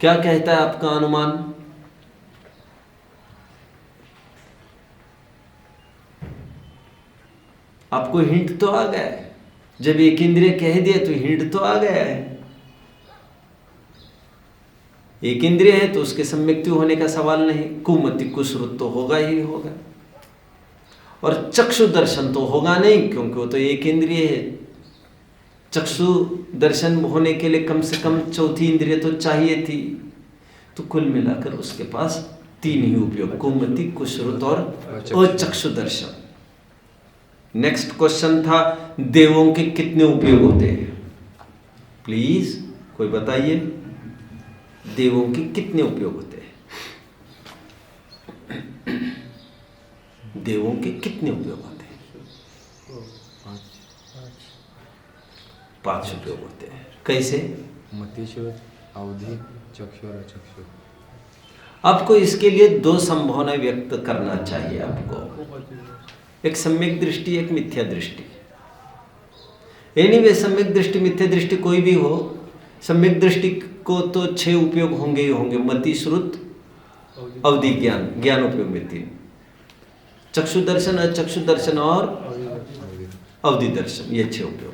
क्या कहता है आपका अनुमान? आपको हिंट तो आ गया है, जब एक इंद्रिय कह दिया तो हिंट तो आ गया है। एक इंद्रिय है तो उसके सम्यक्ति होने का सवाल नहीं, कुमति कुश्रुत तो होगा ही होगा, और चक्षु दर्शन तो होगा नहीं, क्योंकि वो तो एक इंद्रिय है। चक्षु दर्शन होने के लिए कम से कम चौथी इंद्रिय तो चाहिए थी। तो कुल मिलाकर उसके पास तीन ही उपयोग, कुमति कुश्रुत और अचक्षु दर्शन। नेक्स्ट क्वेश्चन था देवों के कितने उपयोग होते हैं? प्लीज कोई बताइए, देवों के कितने उपयोग होते हैं? देवों के कितने उपयोग होते हैं? 5 उपयोग होते हैं। कैसे? मतिश्रुत, अवधि, चक्षु और अचक्षु। आपको इसके लिए 2 संभावना व्यक्त करना चाहिए आपको, एक सम्यक दृष्टि, एक मिथ्या दृष्टि। एनीवे सम्यक दृष्टि मिथ्या दृष्टि कोई भी हो, सम्यक दृष्टि को तो 6 उपयोग होंगे ही होंगे, मति श्रुत अवधि ज्ञान, ज्ञान उपयोग में 3, चक्षु दर्शन अचक्षु दर्शन और अवधि दर्शन, ये 6 उपयोग।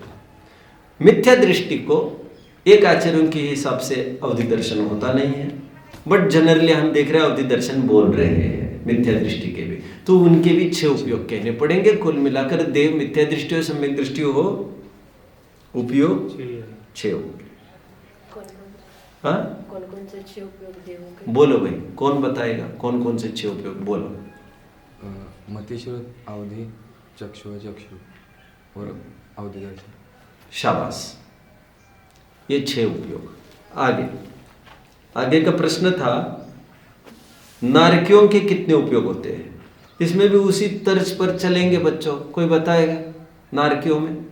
मिथ्या दृष्टि को एक आचरण के हिसाब से अवधि दर्शन होता नहीं है, बट जनरली हम देख रहे हैं अवधि दर्शन बोल रहे हैं मिथ्या दृष्टि के भी, तो उनके भी 6 उपयोग कहने पड़ेंगे। कुल मिलाकर देव मिथ्या दृष्टि हो सम्यक दृष्टि हो, उपयोग 6 उपयोग। कौन कौन से 6 उपयोग देवों के? बोलो भाई, कौन बताएगा कौन कौन से 6 उपयोग? बोलो। मतिश्रुत, अवधि, चक्षु अचक्षु और अवधि दर्शन। शाबाश, ये 6 उपयोग। आगे का प्रश्न था नारकियों के कितने उपयोग होते हैं? इसमें भी उसी तर्ज पर चलेंगे बच्चों, कोई बताएगा नारकियों में?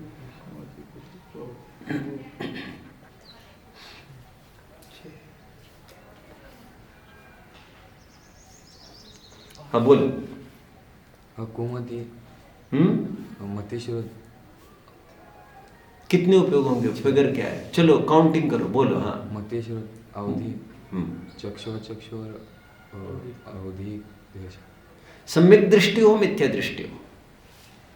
हाँ बोलो। कुमति, मतिश्रुत, कितने उपयोग होंगे? फिगर क्या है? चलो काउंटिंग करो, बोलो। हाँ, मतिश्रुत, अवधि, चक्षु अचक्षु और अवधि दर्शन। सम्यक दृष्टि हो मिथ्या दृष्टि हो,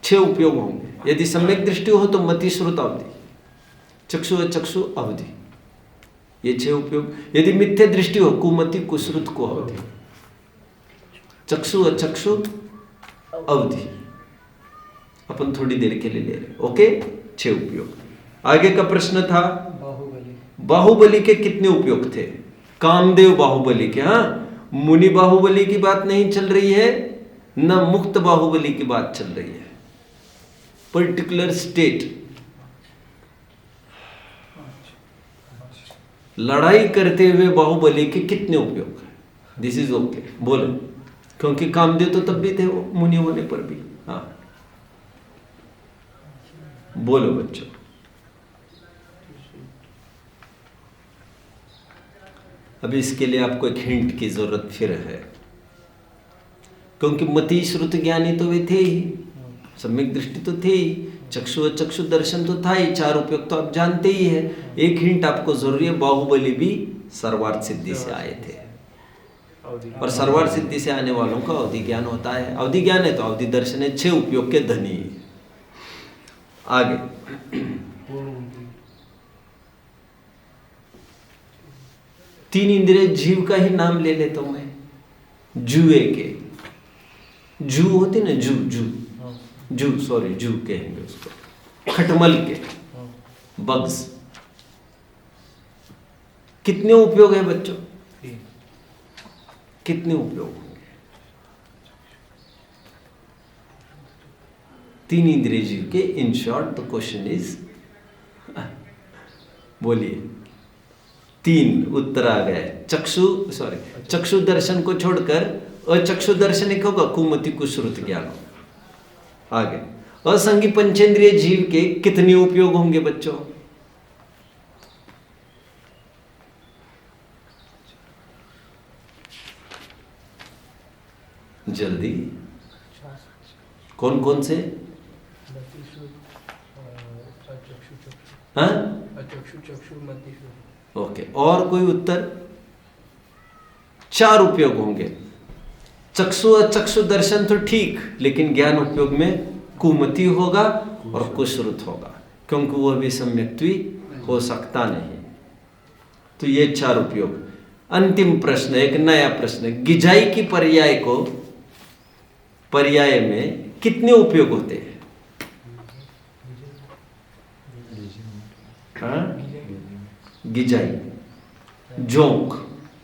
6 उपयोग होंगे। यदि सम्यक दृष्टि हो तो मति श्रुत अवधि, चक्षु अचक्षु अवधि, ये 6 उपयोग। यदि मिथ्या दृष्टि हो कुमति कुश्रुत को अवधि, चक्षु अचक्षु अवधि। अपन थोड़ी देर के लिए ले रहे, ओके। 6 उपयोग। आगे का प्रश्न था बाहुबली के कितने उपयोग थे? कामदेव बाहुबली के। हाँ, मुनि बाहुबली की बात नहीं चल रही है, न मुक्त बाहुबली की बात चल रही है। Particular state. लड़ाई करते हुए बाहुबली के कितने उपयोग है? दिस इज ओके, बोलो। क्योंकि कामदेव तो तब भी थे वो, मुनि होने पर भी। हाँ बोलो बच्चों। अभी इसके लिए आपको एक हिंट की जरूरत फिर है, क्योंकि मति श्रुत ज्ञानी तो वे थे ही, सम्यक दृष्टि तो थे ही, चक्षु दर्शन तो था ही, चार उपयोग तो आप जानते ही है। एक हिंट आपको जरूरी है, बाहुबली भी सर्वार्थ सिद्धि से आए थे, और सर्वार्थ सिद्धि से आने वालों का अवधि ज्ञान होता है। अवधि ज्ञान है तो अवधि दर्शन है, 6 उपयोग के धनी है। आगे तीन इंद्रिय जीव का ही नाम ले लेता हूं मैं। जुए के, जू होते ना, जू सॉरी जू कहेंगे उसको। खटमल के, बग्स। कितने उपयोग है बच्चों? कितने उपयोग होंगे? 3 इंद्रिय जीव के। In short the question is, बोलिए। 3 उत्तर आ गए। चक्षु दर्शन को छोड़कर अचक्षु दर्शन एक होगा, कुमति कुश्रुत ज्ञान। आगे असंगी पंचेंद्रिय जीव के कितने उपयोग होंगे बच्चों? जल्दी, कौन कौन से? हाँ ओके, और कोई उत्तर? 4 उपयोग होंगे। चक्षु दर्शन तो ठीक, लेकिन ज्ञान उपयोग में कुमति होगा और कुश्रुत होगा, क्योंकि वह भी सम्यक्त्वी हो सकता नहीं। तो ये 4 उपयोग। अंतिम प्रश्न, एक नया प्रश्न। गिजाई की पर्याय में कितने उपयोग होते हैं? गिजाई, जोंक,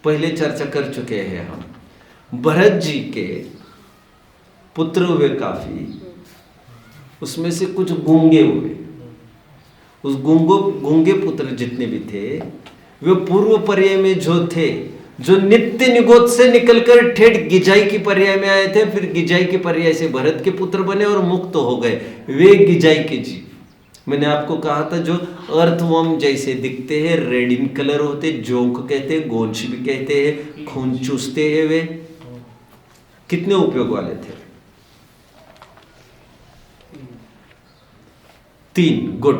पहले चर्चा कर चुके हैं हम। भरत जी के पुत्र हुए काफी, उसमें से कुछ गूंगे हुए। उस गूंगे पुत्र जितने भी थे, वे पूर्व पर्याय में जो थे, जो नित्य निगोद से निकलकर ठेठ गिजाई की पर्याय में आए थे, फिर गिजाई के पर्याय से भरत के पुत्र बने और मुक्त हो गए, वे गिजाई के जीव। मैंने आपको कहा था जो अर्थवर्म जैसे दिखते हैं, रेड इन कलर होते, जोंक कहते हैं, गोंच भी कहते हैं, खून चूसते हैं, वे कितने उपयोग वाले थे? 3। गुड।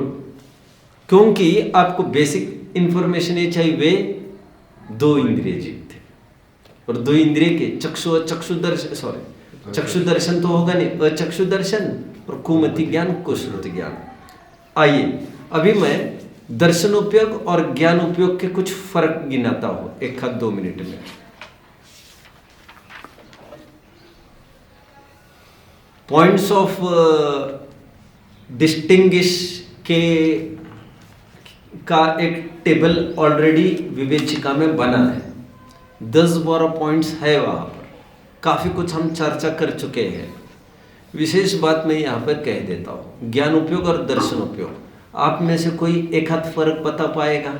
क्योंकि आपको बेसिक इंफॉर्मेशन ये चाहिए, वे 2 इंद्रिय जीव थे, और 2 इंद्रिय के चक्षु दर्शन तो होगा नहीं, अचक्षु दर्शन और कुमति ज्ञान, कुश्रुत ज्ञान। आइए अभी मैं दर्शन उपयोग और ज्ञान उपयोग के कुछ फर्क गिनाता हूं 1-2 मिनट में। पॉइंट्स ऑफ डिस्टिंग्विश का एक टेबल ऑलरेडी विवेचिका में बना है। 10-12 पॉइंट्स है वहां पर, काफी कुछ हम चर्चा कर चुके हैं। विशेष बात मैं यहाँ पर कह देता हूँ, ज्ञान उपयोग और दर्शन उपयोग। आप में से कोई एक हाथ फर्क बता पाएगा?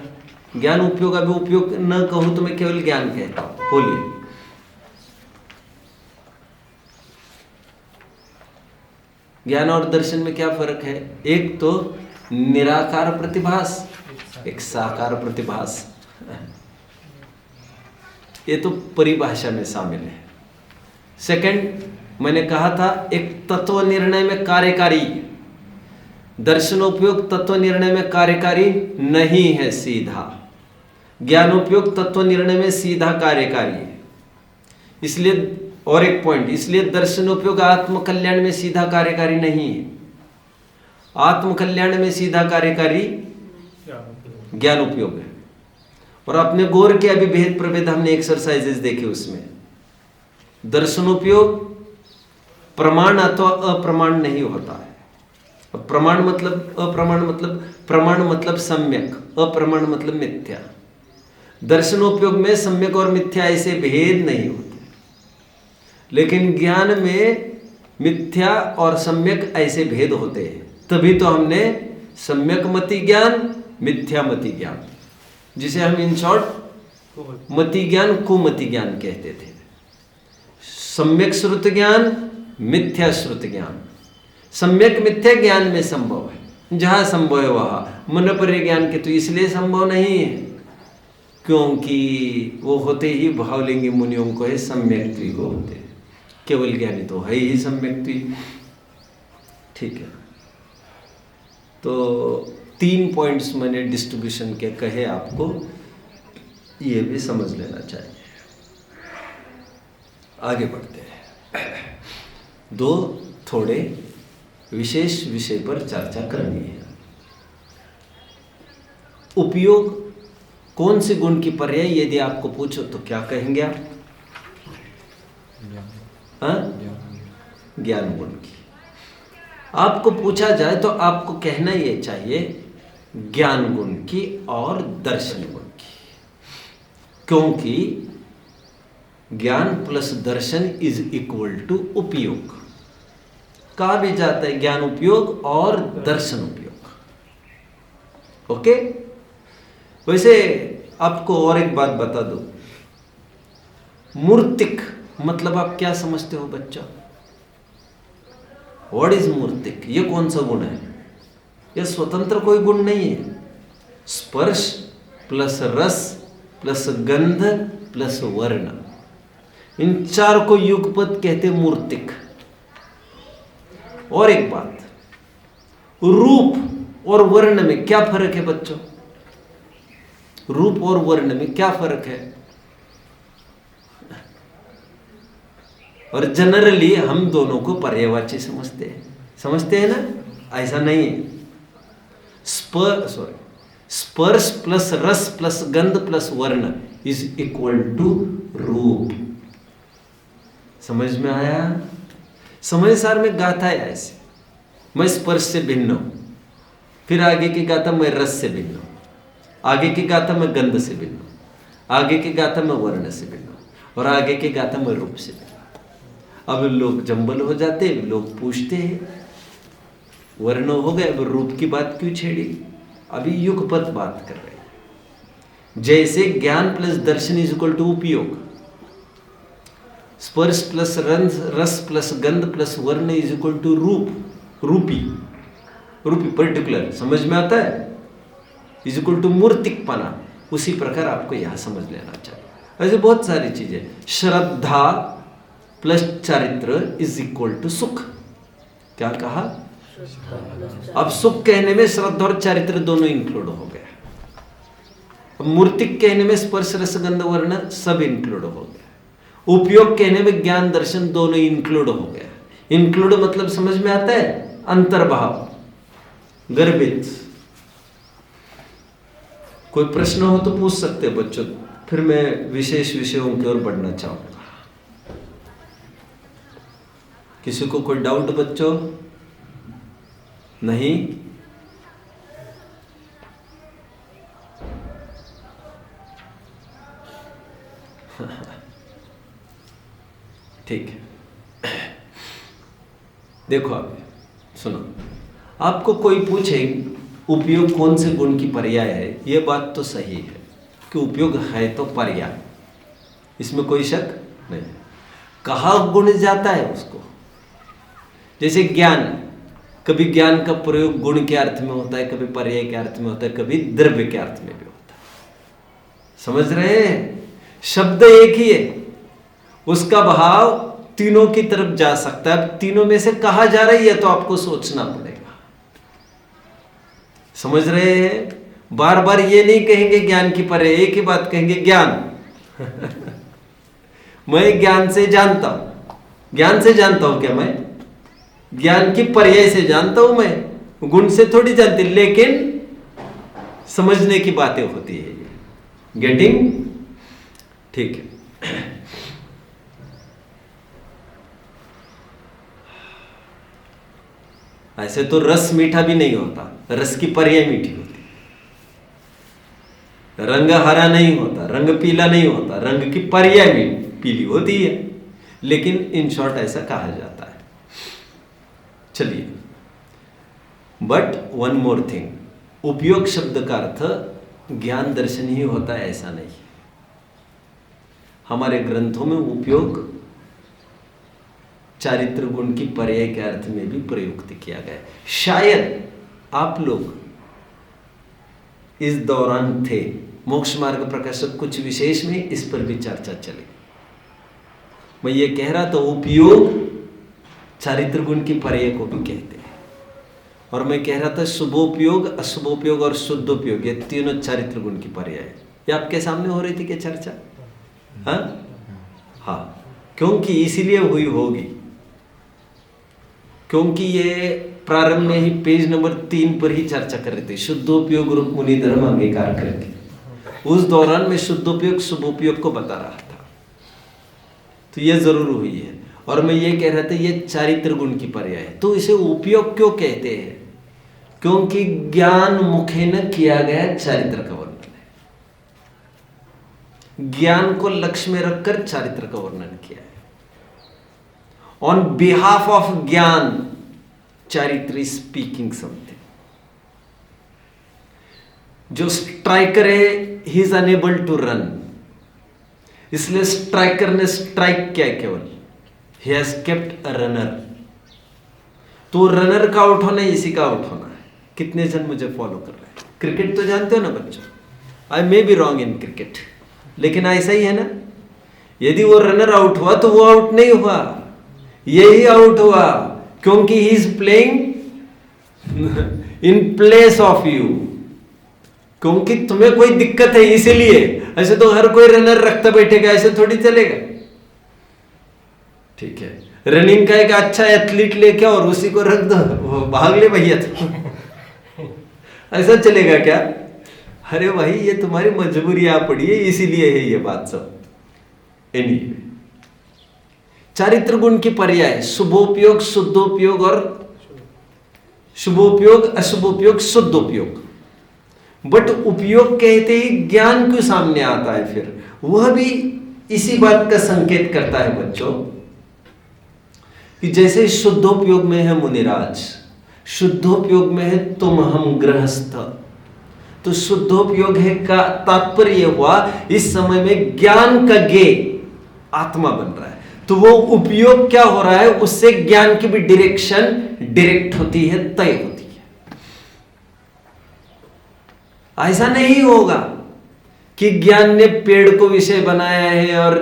ज्ञान उपयोग, अभी उपयोग न कहूँ तो मैं केवल ज्ञान कहता हूँ, बोलिए। ज्ञान और दर्शन में क्या फर्क है? एक तो निराकार प्रतिभास, एक साकार प्रतिभास। ये तो परिभाषा में शामिल है। सेकंड, मैंने कहा था एक तत्व निर्णय में कार्यकारी, दर्शनोपयोग तत्व निर्णय में कार्यकारी नहीं है सीधा, ज्ञानोपयोग तत्व निर्णय में सीधा कार्यकारी है। इसलिए और एक पॉइंट, इसलिए दर्शनोपयोग आत्मकल्याण में सीधा कार्यकारी नहीं है, आत्मकल्याण में सीधा कार्यकारी ज्ञान उपयोग है। और आपने गौर किया, अभी भेद प्रभेद हमने एक्सरसाइजेस देखे, उसमें दर्शनोपयोग प्रमाण अथवा अप्रमाण नहीं होता है। प्रमाण मतलब अप्रमाण मतलब, प्रमाण मतलब सम्यक, अप्रमाण मतलब मिथ्या। दर्शनोपयोग में सम्यक और मिथ्या ऐसे भेद नहीं होते, लेकिन ज्ञान में मिथ्या और सम्यक ऐसे भेद होते हैं। तभी तो हमने सम्यक मति ज्ञान, मिथ्या मति ज्ञान, जिसे हम इन शॉर्ट मति ज्ञान, कुमति ज्ञान कहते थे। सम्यक श्रुत ज्ञान, मिथ्या श्रुत ज्ञान। सम्यक मिथ्या ज्ञान में संभव है, जहां संभव है वहां। मन परे ज्ञान के तो इसलिए संभव नहीं है क्योंकि वो होते ही भावलिंगी मुनियों को है, सम्यक द्वि को होते हैं। केवल ज्ञानी तो है ही सम्यक द्वि। ठीक है, तो 3 पॉइंट्स मैंने डिस्ट्रीब्यूशन के कहे आपको, ये भी समझ लेना चाहिए। आगे बढ़ते हैं। 2 थोड़े विशेष विषय पर चर्चा करनी है। उपयोग कौन से गुण की पर्याय, यदि आपको पूछो तो क्या कहेंगे आप? ज्ञान गुण की। आपको पूछा जाए तो आपको कहना ये चाहिए ज्ञान गुण की और दर्शन गुण की, क्योंकि ज्ञान प्लस दर्शन इज इक्वल टू उपयोग। कहा भी जाता है ज्ञान उपयोग और दर्शन उपयोग। ओके, वैसे आपको और एक बात बता दो, मूर्तिक मतलब आप क्या समझते हो बच्चा? व्हाट इज मूर्तिक? ये कौन सा गुण है? ये स्वतंत्र कोई गुण नहीं है। स्पर्श प्लस रस प्लस गंध प्लस वर्ण, इन 4 को युगपत कहते मूर्तिक। और एक बात, रूप और वर्ण में क्या फर्क है बच्चों? रूप और वर्ण में क्या फर्क है? और जनरली हम दोनों को पर्यायवाची समझते हैं ना? ऐसा नहीं है। स्पर्श प्लस रस प्लस गंध प्लस वर्ण इज इक्वल टू रूप। समझ में आया? समझ सार में गाथा है ऐसे, मैं स्पर्श से भिन्न हूं, फिर आगे की गाथा मैं रस से भिन्न हूं, आगे की गाथा मैं गंध से भिन्न हूं, आगे की गाथा मैं वर्ण से भिन्न हूं, और आगे की गाथा मैं रूप से भिन्न हूं। अब लोग जंबल हो जाते, लोग पूछते हैं वर्ण हो गए, अब रूप की बात क्यों छेड़ी? अभी युगपत बात कर रहे हैं। जैसे ज्ञान प्लस दर्शन इज इक्वल टू उपयोग, स्पर्श प्लस रस प्लस गंध प्लस वर्ण इज इक्वल टू रूप, रूपी पर्टिकुलर, समझ में आता है? इज इक्वल टू मूर्तिकपना। उसी प्रकार आपको यहां समझ लेना चाहिए। ऐसे बहुत सारी चीजें। श्रद्धा प्लस चारित्र इज इक्वल टू सुख। क्या कहा? अब सुख कहने में श्रद्धा और चारित्र दोनों इंक्लूड हो गया। अब मूर्तिक कहने में स्पर्श रस गंध वर्ण सब इंक्लूड हो गया। उपयोग कहने में ज्ञान दर्शन दोनों इंक्लूड हो गया। इंक्लूड मतलब समझ में आता है? अंतर्भाव, गर्भित। कोई प्रश्न हो तो पूछ सकते हैं बच्चों, फिर मैं विशेष विषयों की ओर बढ़ना चाहूंगा। किसी को कोई डाउट बच्चों? नहीं? ठीक है, देखो आप सुनो, आपको कोई पूछे उपयोग कौन से गुण की पर्याय है, यह बात तो सही है कि उपयोग है तो पर्याय, इसमें कोई शक नहीं। कहा गुण जाता है उसको, जैसे ज्ञान, कभी ज्ञान का प्रयोग गुण के अर्थ में होता है, कभी पर्याय के अर्थ में होता है, कभी द्रव्य के अर्थ में भी होता है। समझ रहे हैं? शब्द एक ही है, उसका भाव तीनों की तरफ जा सकता है। अब तीनों में से कहा जा रही है तो आपको सोचना पड़ेगा। समझ रहे हैं? बार बार ये नहीं कहेंगे ज्ञान की पर्याय, एक ही बात कहेंगे ज्ञान। मैं ज्ञान से जानता हूं। ज्ञान से जानता हूं क्या? मैं ज्ञान की पर्याय से जानता हूं, मैं गुण से थोड़ी जानती, लेकिन समझने की बातें होती है। गेटिंग? ठीक है। ऐसे तो रस मीठा भी नहीं होता, रस की पर्याय मीठी होती है। रंग हरा नहीं होता, रंग पीला नहीं होता, रंग की पर्याय भी पीली होती है, लेकिन इन शॉर्ट ऐसा कहा जाता है। चलिए, बट वन मोर थिंग, उपयोग शब्द का अर्थ ज्ञान दर्शन ही होता है ऐसा नहीं। हमारे ग्रंथों में उपयोग चारित्र गुण की पर्याय के अर्थ में भी प्रयुक्त किया गया है। शायद आप लोग इस दौरान थे, मोक्ष मार्ग प्रकाशक कुछ विशेष में इस पर भी चर्चा चली। मैं ये कह रहा था उपयोग चारित्र गुण की पर्याय को भी कहते हैं, और मैं कह रहा था शुभोपयोग, अशुभोपयोग और शुद्धोपयोग ये तीनों चारित्र गुण की पर्याय है। ये आपके सामने हो रही थी क्या चर्चा? हाँ, क्योंकि इसीलिए हुई होगी क्योंकि ये प्रारंभ में ही पेज नंबर 3 पर ही चर्चा कर रहे थे, शुद्धोपयोग रूप मुनि धर्म अंगीकार करके। उस दौरान मैं शुद्धोपयोग शुभोपयोग को बता रहा था, तो ये जरूर हुई है। और मैं ये कह रहा था ये चारित्र गुण की पर्याय है। तो इसे उपयोग क्यों कहते हैं? क्योंकि ज्ञान मुखे न किया गया चारित्र का वर्णन है। ज्ञान को लक्ष्य में रखकर चारित्र का वर्णन किया है। ऑन बिहाफ ऑफ ज्ञान चारित्र स्पीकिंग समथिंग। जो स्ट्राइकर है he is unable to run, इसलिए स्ट्राइकर ने स्ट्राइक किया केवल, he has kept a runner. तो रनर का आउट होना इसी का आउट होना है। कितने जन मुझे फॉलो कर रहे हैं? क्रिकेट तो जानते हो ना बच्चों, I may be wrong in cricket, लेकिन ऐसा ही है ना। यदि वो रनर आउट हुआ तो वो आउट नहीं हुआ, यही आउट हुआ, क्योंकि he is playing in place of you. क्योंकि तुम्हें कोई दिक्कत है इसीलिए। ऐसे तो हर कोई रनर रखता बैठेगा, ऐसे थोड़ी चलेगा। ठीक है, रनिंग का एक अच्छा एथलीट लेके और उसी को रख दो, वो भाग ले भैया, तो ऐसा चलेगा क्या? अरे भाई ये तुम्हारी मजबूरी आ पड़ी है, इसीलिए है ये बात सब। एनीवे, चारित्र गुण की पर्याय शुभोपयोग शुद्धोपयोग और शुभोपयोग अशुभोपयोग शुद्धोपयोग। बट उपयोग कहते ही ज्ञान क्यों सामने आता है? फिर वह भी इसी बात का संकेत करता है बच्चों कि जैसे शुद्धोपयोग में है मुनिराज, शुद्धोपयोग में है तुम हम गृहस्थ। तो शुद्धोपयोग है का तात्पर्य हुआ इस समय में ज्ञान का गे आत्मा बन रहा है। तो वो उपयोग क्या हो रहा है, उससे ज्ञान की भी डायरेक्शन डायरेक्ट होती है, तय होती है। ऐसा नहीं होगा कि ज्ञान ने पेड़ को विषय बनाया है और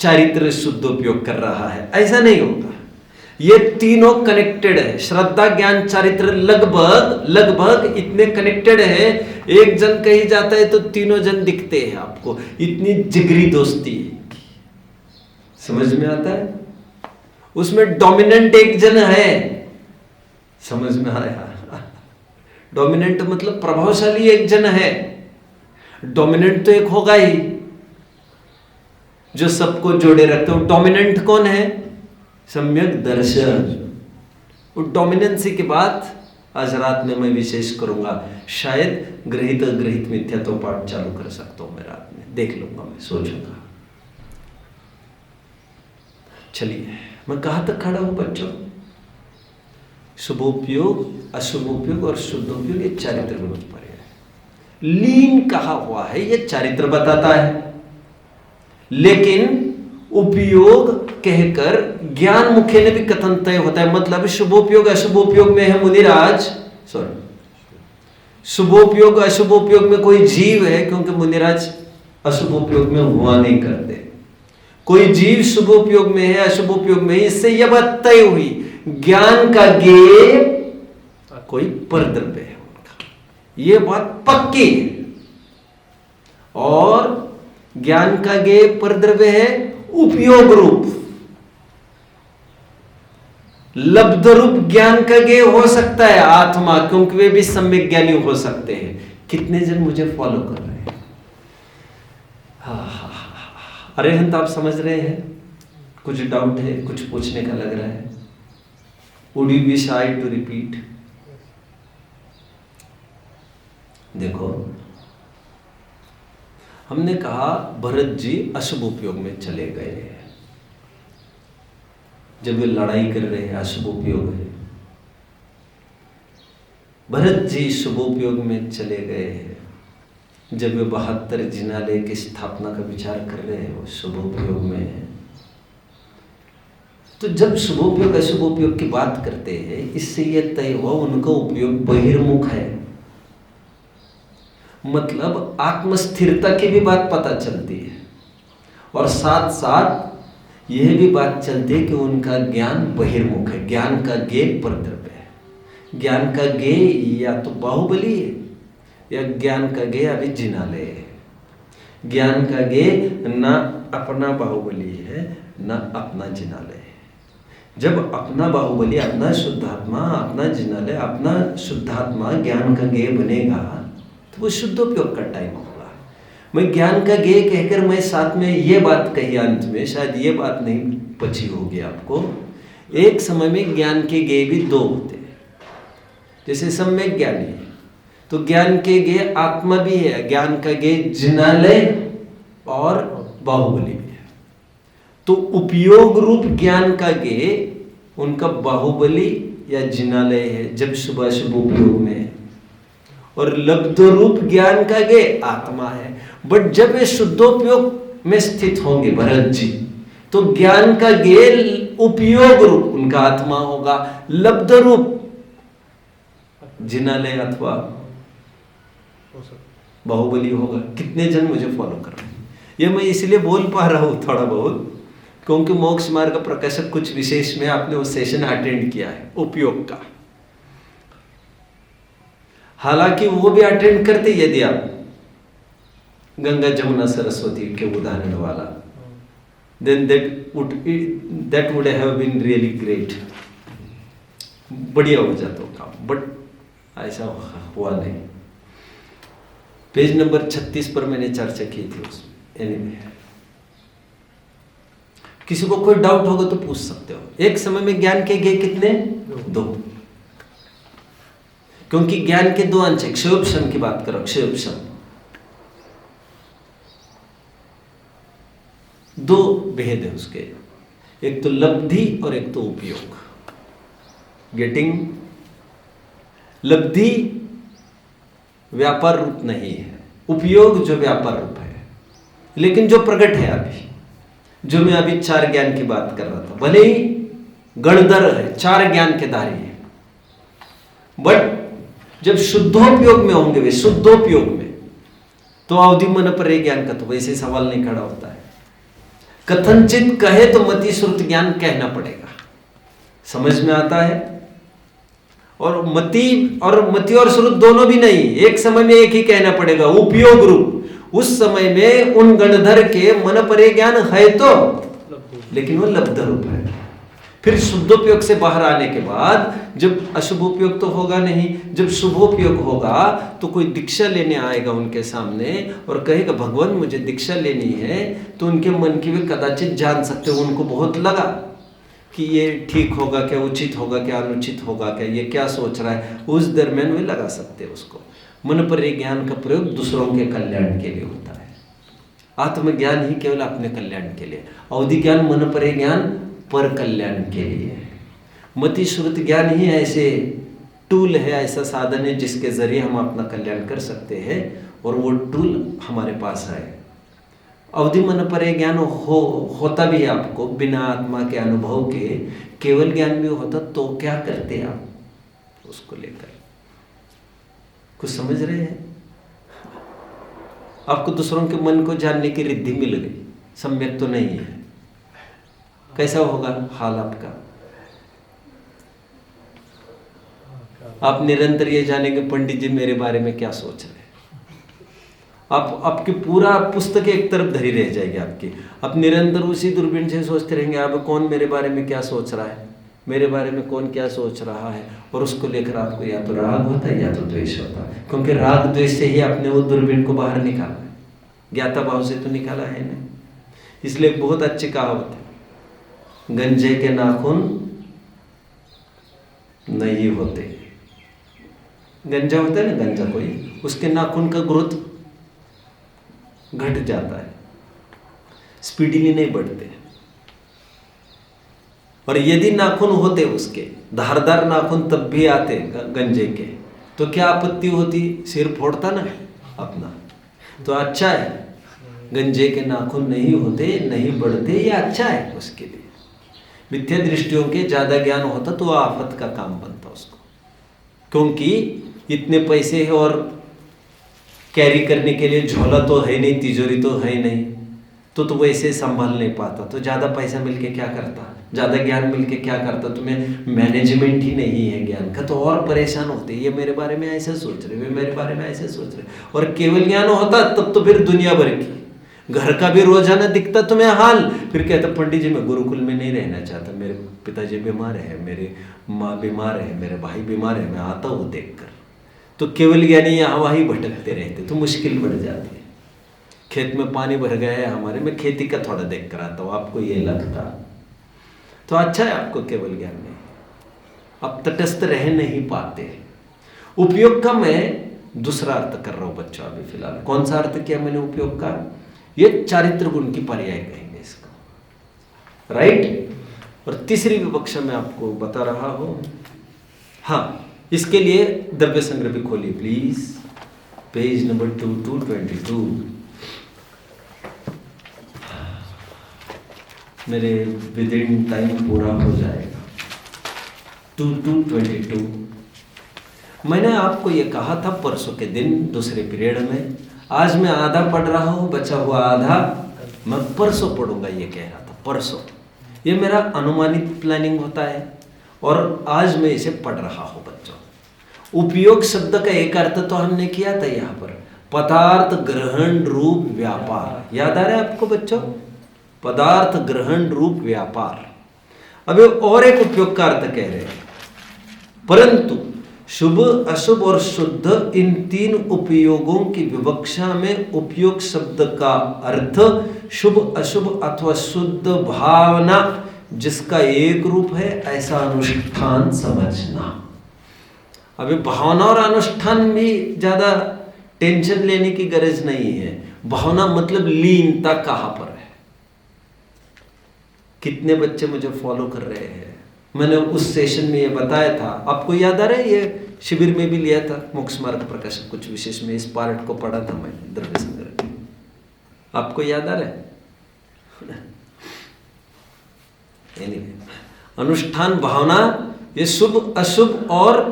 चारित्र शुद्धोपयोग कर रहा है, ऐसा नहीं होगा। ये तीनों कनेक्टेड है। श्रद्धा ज्ञान चारित्र लगभग लगभग इतने कनेक्टेड है। एक जन कहीं जाता है तो तीनों जन दिखते हैं आपको, इतनी जिगरी दोस्ती है। समझ में आता है? उसमें डोमिनेंट एक जन है, समझ में आया? डोमिनेंट मतलब प्रभावशाली एक जन है। डोमिनेंट तो एक होगा ही जो सबको जोड़े रखते हो। डोमिनेंट कौन है? सम्यक दर्शन। वो डोमिनेंसी की बात आज रात में मैं विशेष करूंगा। शायद ग्रहित अग्रहित मिथ्यात्व पाठ चालू कर सकता हूं मैं रात में, देख लूंगा, मैं सोचूंगा। चलिए, मैं कहां तक खड़ा हूं बच्चों? शुभोपयोग अशुभोपयोग और शुद्धोपयोग, ये चारित्र गुण की पर्याय। लीन कहा हुआ है, ये चारित्र बताता है, लेकिन उपयोग कहकर ज्ञान मुखे ने भी कथन तय होता है। मतलब शुभोपयोग अशुभोपयोग में है मुनिराज, सॉरी, शुभोपयोग अशुभोपयोग में कोई जीव है, क्योंकि मुनिराज अशुभोपयोग में हुआ नहीं करते। कोई जीव शुभोपयोग में है अशुभोपयोग में है, इससे यह बात तय हुई ज्ञान का गे कोई परद्रव्य है उनका, यह बात पक्की है। और ज्ञान का गे परद्रव्य है उपयोग रूप, लब्ध रूप ज्ञान का गे हो सकता है आत्मा, क्योंकि वे भी सम्यक ज्ञानी हो सकते हैं। कितने जन मुझे फॉलो कर रहे हैं? अरे हंत आप समझ रहे हैं? कुछ डाउट है, कुछ पूछने का लग रहा है? Would you be shy to repeat? देखो, हमने कहा भरत जी अशुभ उपयोग में चले गए। जब वे लड़ाई कर रहे हैं अशुभ उपयोग है। भरत जी शुभोपयोग में चले गए हैं। जब वे 72 जिनालय की स्थापना का विचार कर रहे हैं, वो शुभोपयोग में है। तो जब शुभोपयोग अशुभोपयोग की बात करते हैं, इससे यह तय हुआ उनका उपयोग बहिर्मुख है। मतलब आत्मस्थिरता की भी बात पता चलती है, और साथ साथ यह भी बात चलती है कि उनका ज्ञान बहिर्मुख है। ज्ञान का गे परद्रव्य है। ज्ञान का गे या तो बाहुबली है, या ज्ञान का गे अभी जिनालय है। ज्ञान का गे ना अपना बाहुबली है, ना अपना जिनालय है। जब अपना बाहुबली, अपना शुद्धात्मा, अपना जिनालय, अपना शुद्धात्मा ज्ञान का गे बनेगा, तो वो शुद्धोपयोग का टाइम होगा। मैं ज्ञान का गे कहकर मैं साथ में ये बात कही अंत में, शायद ये बात नहीं पची होगी आपको। एक समय में ज्ञान के गे भी दो होते हैं। जैसे सम्यक ज्ञानी है तो ज्ञान के गे आत्मा भी है, ज्ञान का गे जिनालय और बाहुबली भी है। तो उपयोग रूप ज्ञान का गे उनका बाहुबली या जिनालय है जब शुभ अशुभ उपयोग में है, और लब्ध रूप ज्ञान का गे आत्मा है। बट जब वे शुद्धोपयोग में स्थित होंगे भरत जी, तो ज्ञान का गे उपयोग रूप उनका आत्मा होगा, लब्ध रूप जिनालय अथवा बाहुबली होगा। कितने जन मुझे फॉलो कर रहे हैं? ये मैं इसलिए बोल पा रहा हूं थोड़ा बहुत, क्योंकि मोक्ष मार्ग का प्रकाशक कुछ विशेष में आपने वो सेशन अटेंड किया है उपयोग का। हालांकि वो भी अटेंड करते यदि आप गंगा जमुना सरस्वती के उदाहरण वाला, then that would have been really great. बढ़िया हो जाता काम, बट ऐसा हुआ नहीं। पेज नंबर 36 पर मैंने चर्चा की थी उसमें। एनीवे, किसी को कोई डाउट होगा तो पूछ सकते हो। एक समय में ज्ञान के गे कितने? दो। क्योंकि ज्ञान के दो अंश, क्षयोपशम की बात करो, क्षयोपशम दो भेद है उसके, एक तो लब्धि और एक तो उपयोग। गेटिंग लब्धि व्यापार रूप नहीं है, उपयोग जो व्यापार रूप है, लेकिन जो प्रकट है अभी, जो मैं अभी 4 ज्ञान की बात कर रहा था, भले ही गणधर है, 4 ज्ञान के धारी है, बट जब शुद्धोपयोग में होंगे वे, शुद्धोपयोग में, तो अवधि मन पर ज्ञान का तो वैसे सवाल नहीं खड़ा होता है। कथनचित कहे तो मति श्रुत ज्ञान कहना पड़ेगा। समझ में आता है? और मति और श्रुत दोनों भी नहीं, एक समय में एक ही कहना पड़ेगा, उपयोग रूप। उस समय में उन गणधर के मन परे ज्ञान है तो, लेकिन वो लब्ध रूप है। फिर शुद्धोपयोग से बाहर आने के बाद जब अशुभोपयोग तो होगा नहीं, जब शुभोपयोग होगा तो कोई दीक्षा लेने आएगा उनके सामने और कहेगा भगवान मुझे दीक्षा लेनी है, तो उनके मन की वे कदाचित जान सकते हो। उनको बहुत लगा कि ये ठीक होगा क्या, उचित होगा क्या, अनुचित होगा क्या, ये क्या सोच रहा है, उस दरमियान वे लगा सकते हैं उसको। मन पर ज्ञान का प्रयोग दूसरों के कल्याण के लिए होता है, आत्मज्ञान ही केवल अपने कल्याण के लिए। अवधि ज्ञान मन पर ज्ञान पर कल्याण के लिए। मति श्रुत ज्ञान ही ऐसे टूल है, ऐसा साधन है जिसके जरिए हम अपना कल्याण कर सकते हैं, और वो टूल हमारे पास है। अवधि मन पर ज्ञान होता भी है आपको बिना आत्मा के अनुभव के, केवल ज्ञान भी होता तो क्या करते आप उसको लेकर? कुछ समझ रहे हैं? आपको दूसरों के मन को जानने की रिद्धि मिल गई, सम्यक तो नहीं है, कैसा होगा हाल आपका? आप निरंतर ये जानेंगे पंडित जी मेरे बारे में क्या सोच रहे हैं। आपकी पूरा पुस्तक एक तरफ धरी रह जाएगी आपकी। आप निरंतर उसी दूरबीन से सोचते रहेंगे अब कौन मेरे बारे में क्या सोच रहा है, मेरे बारे में कौन क्या सोच रहा है, और उसको लेकर आपको या तो राग होता है या तो द्वेष होता है। क्योंकि राग द्वेष से ही आपने वो दूरबीन को बाहर निकाला है, ज्ञाता भाव से तो निकाला है नहीं। इसलिए बहुत अच्छी कहावत है, गंजे के नाखून नहीं होते। गंजा होता है ना, गंजा कोई, उसके नाखून का ग्रोथ घट जाता है, स्पीडीली नहीं बढ़ते। और यदि नाखून होते उसके धारदार नाखून तब भी आते गंजे के, तो क्या आपत्ति होती, सिर फोड़ता ना अपना। तो अच्छा है, गंजे के नाखून नहीं होते, नहीं बढ़ते, ये अच्छा है उसके लिए। मिथ्या दृष्टियों के ज़्यादा ज्ञान होता तो आफत का काम बनता उसको, क्योंकि इतने पैसे है और कैरी करने के लिए झोला तो है नहीं, तिजोरी तो है नहीं, तो वैसे संभाल नहीं पाता। तो ज़्यादा पैसा मिलके क्या करता, ज़्यादा ज्ञान मिलके क्या करता, तुम्हें मैनेजमेंट ही नहीं है ज्ञान का, तो और परेशान होते। ये मेरे बारे में ऐसे सोच रहे, वे मेरे बारे में ऐसे सोच रहे। और केवल ज्ञान होता तब तो फिर दुनिया भर की, घर का भी रोजाना दिखता तुम्हें हाल। फिर कहता पंडित जी मैं गुरुकुल में नहीं रहना चाहता, मेरे पिताजी बीमार है, मेरे माँ बीमार है, मेरे भाई बीमार है, मैं आता हूँ देखकर। तो केवल ज्ञानी यहाँ वहीं भटकते रहते, तो मुश्किल बढ़ जाती है। खेत में पानी भर गया है हमारे, मैं खेती का थोड़ा देख कर आता हूँ, आपको ये लगता तो अच्छा है, आपको केवल ज्ञान नहीं, आप तटस्थ रह नहीं पाते। उपयोग का मैं दूसरा अर्थ कर रहा हूँ बच्चों अभी फिलहाल। कौन सा अर्थ किया मैंने उपयोग का? ये चारित्र गुण की पर्याय कहेंगे इसको, राइट। और तीसरी विवक्षा मैं आपको बता रहा हूं। हाँ, इसके लिए द्रव्य संग्रह भी खोलिए प्लीज, पेज नंबर 222। मेरे विद इन टाइम पूरा हो जाएगा। 222 मैंने आपको ये कहा था परसों के दिन दूसरे पीरियड में। आज मैं आधा पढ़ रहा हूँ, बचा हुआ आधा मैं परसों पढ़ूंगा, ये कह रहा था परसों। ये मेरा अनुमानित प्लानिंग होता है और आज मैं इसे पढ़ रहा हूँ बच्चों। उपयोग शब्द का एक अर्थ तो हमने किया था यहाँ पर, पदार्थ ग्रहण रूप व्यापार। याद आ रहा है आपको बच्चों? पदार्थ ग्रहण रूप व्यापार। अब और एक उपयोग का अर्थ कह रहे हैं, परंतु शुभ अशुभ और शुद्ध इन तीन उपयोगों की विवक्षा में उपयोग शब्द का अर्थ शुभ अशुभ अथवा शुद्ध भावना जिसका एक रूप है ऐसा अनुष्ठान समझना। अभी भावना और अनुष्ठान भी ज्यादा टेंशन लेने की गरज नहीं है। भावना मतलब लीनता कहां पर है? कितने बच्चे मुझे फॉलो कर रहे हैं? मैंने उस सेशन में ये बताया था, आपको याद आ रहा है? ये शिविर में भी लिया था, मोक्ष मार्ग प्रकाशन कुछ विशेष में इस पार्ट को पढ़ा था मैंने द्रव्य संग्रह में, आपको याद आ रहा है? anyway, अनुष्ठान भावना ये शुभ अशुभ और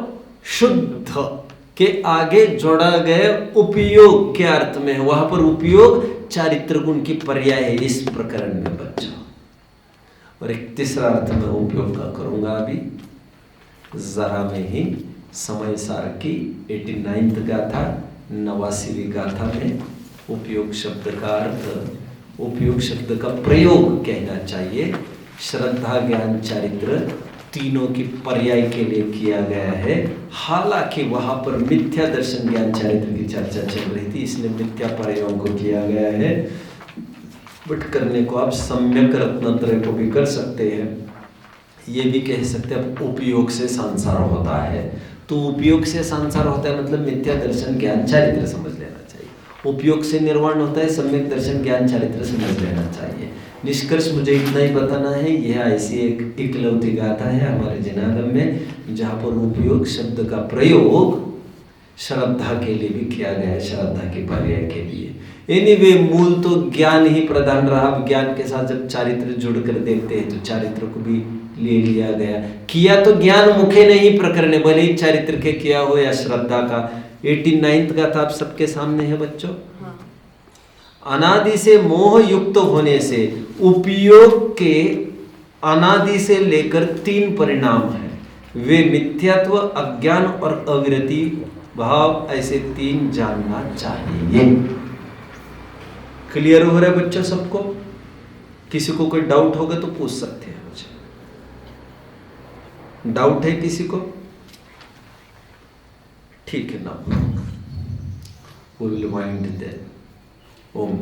शुद्ध के आगे जोड़ा गया उपयोग के अर्थ में है। वहां पर उपयोग चारित्र गुण की पर्याय है इस प्रकरण में बच्चों। और एक तीसरा अर्थ में उपयोग का करूंगा अभी, जरा में ही समय सार की 89th गाथा 89वीं गाथा में उपयोग शब्द का अर्थ, उपयोग शब्द का प्रयोग कहना चाहिए, श्रद्धा ज्ञान चारित्र तीनों की पर्याय के लिए किया गया है। हालांकि वहां पर मिथ्या दर्शन ज्ञान चारित्र की चर्चा चल रही थी, इसलिए मिथ्या पर्यायों को किया गया है। बट करने को आप सम्यक रत्नत्रय को भी कर सकते हैं, ये भी कह सकते हैं उपयोग से संसार होता है। तो उपयोग से संसार होता है मतलब मिथ्या दर्शन ज्ञान चारित्र समझ लेना चाहिए। उपयोग से निर्वाण होता है, सम्यक दर्शन ज्ञान चारित्र समझ लेना चाहिए। निष्कर्ष मुझे इतना ही बताना है, यह ऐसी एक इकलौती गाथा है हमारे जनागम में जहाँ पर उपयोग शब्द का प्रयोग श्रद्धा के लिए भी किया गया है, श्रद्धा के पर्याय के लिए। एनीवे मूल तो ज्ञान ही प्रधान रहा। ज्ञान के साथ जब चारित्र जुड़कर देखते हैं तो चारित्र को भी ले लिया गया। किया तो ज्ञान मुखे नहीं प्रकरण, भले ही चारित्र के किया हो या श्रद्धा का। 89th का था आप सबके सामने है बच्चों। अनादि से मोह युक्त होने से उपयोग के अनादि से लेकर 3 परिणाम हैं, वे मिथ्यात्व, अज्ञान और अविरति भाव, ऐसे 3 जानना चाहिए। क्लियर हो रहा है बच्चों सबको? किसी को कोई डाउट होगा तो पूछ सकते हैं मुझे। डाउट है किसी को? ठीक है ना, we will wind there. Om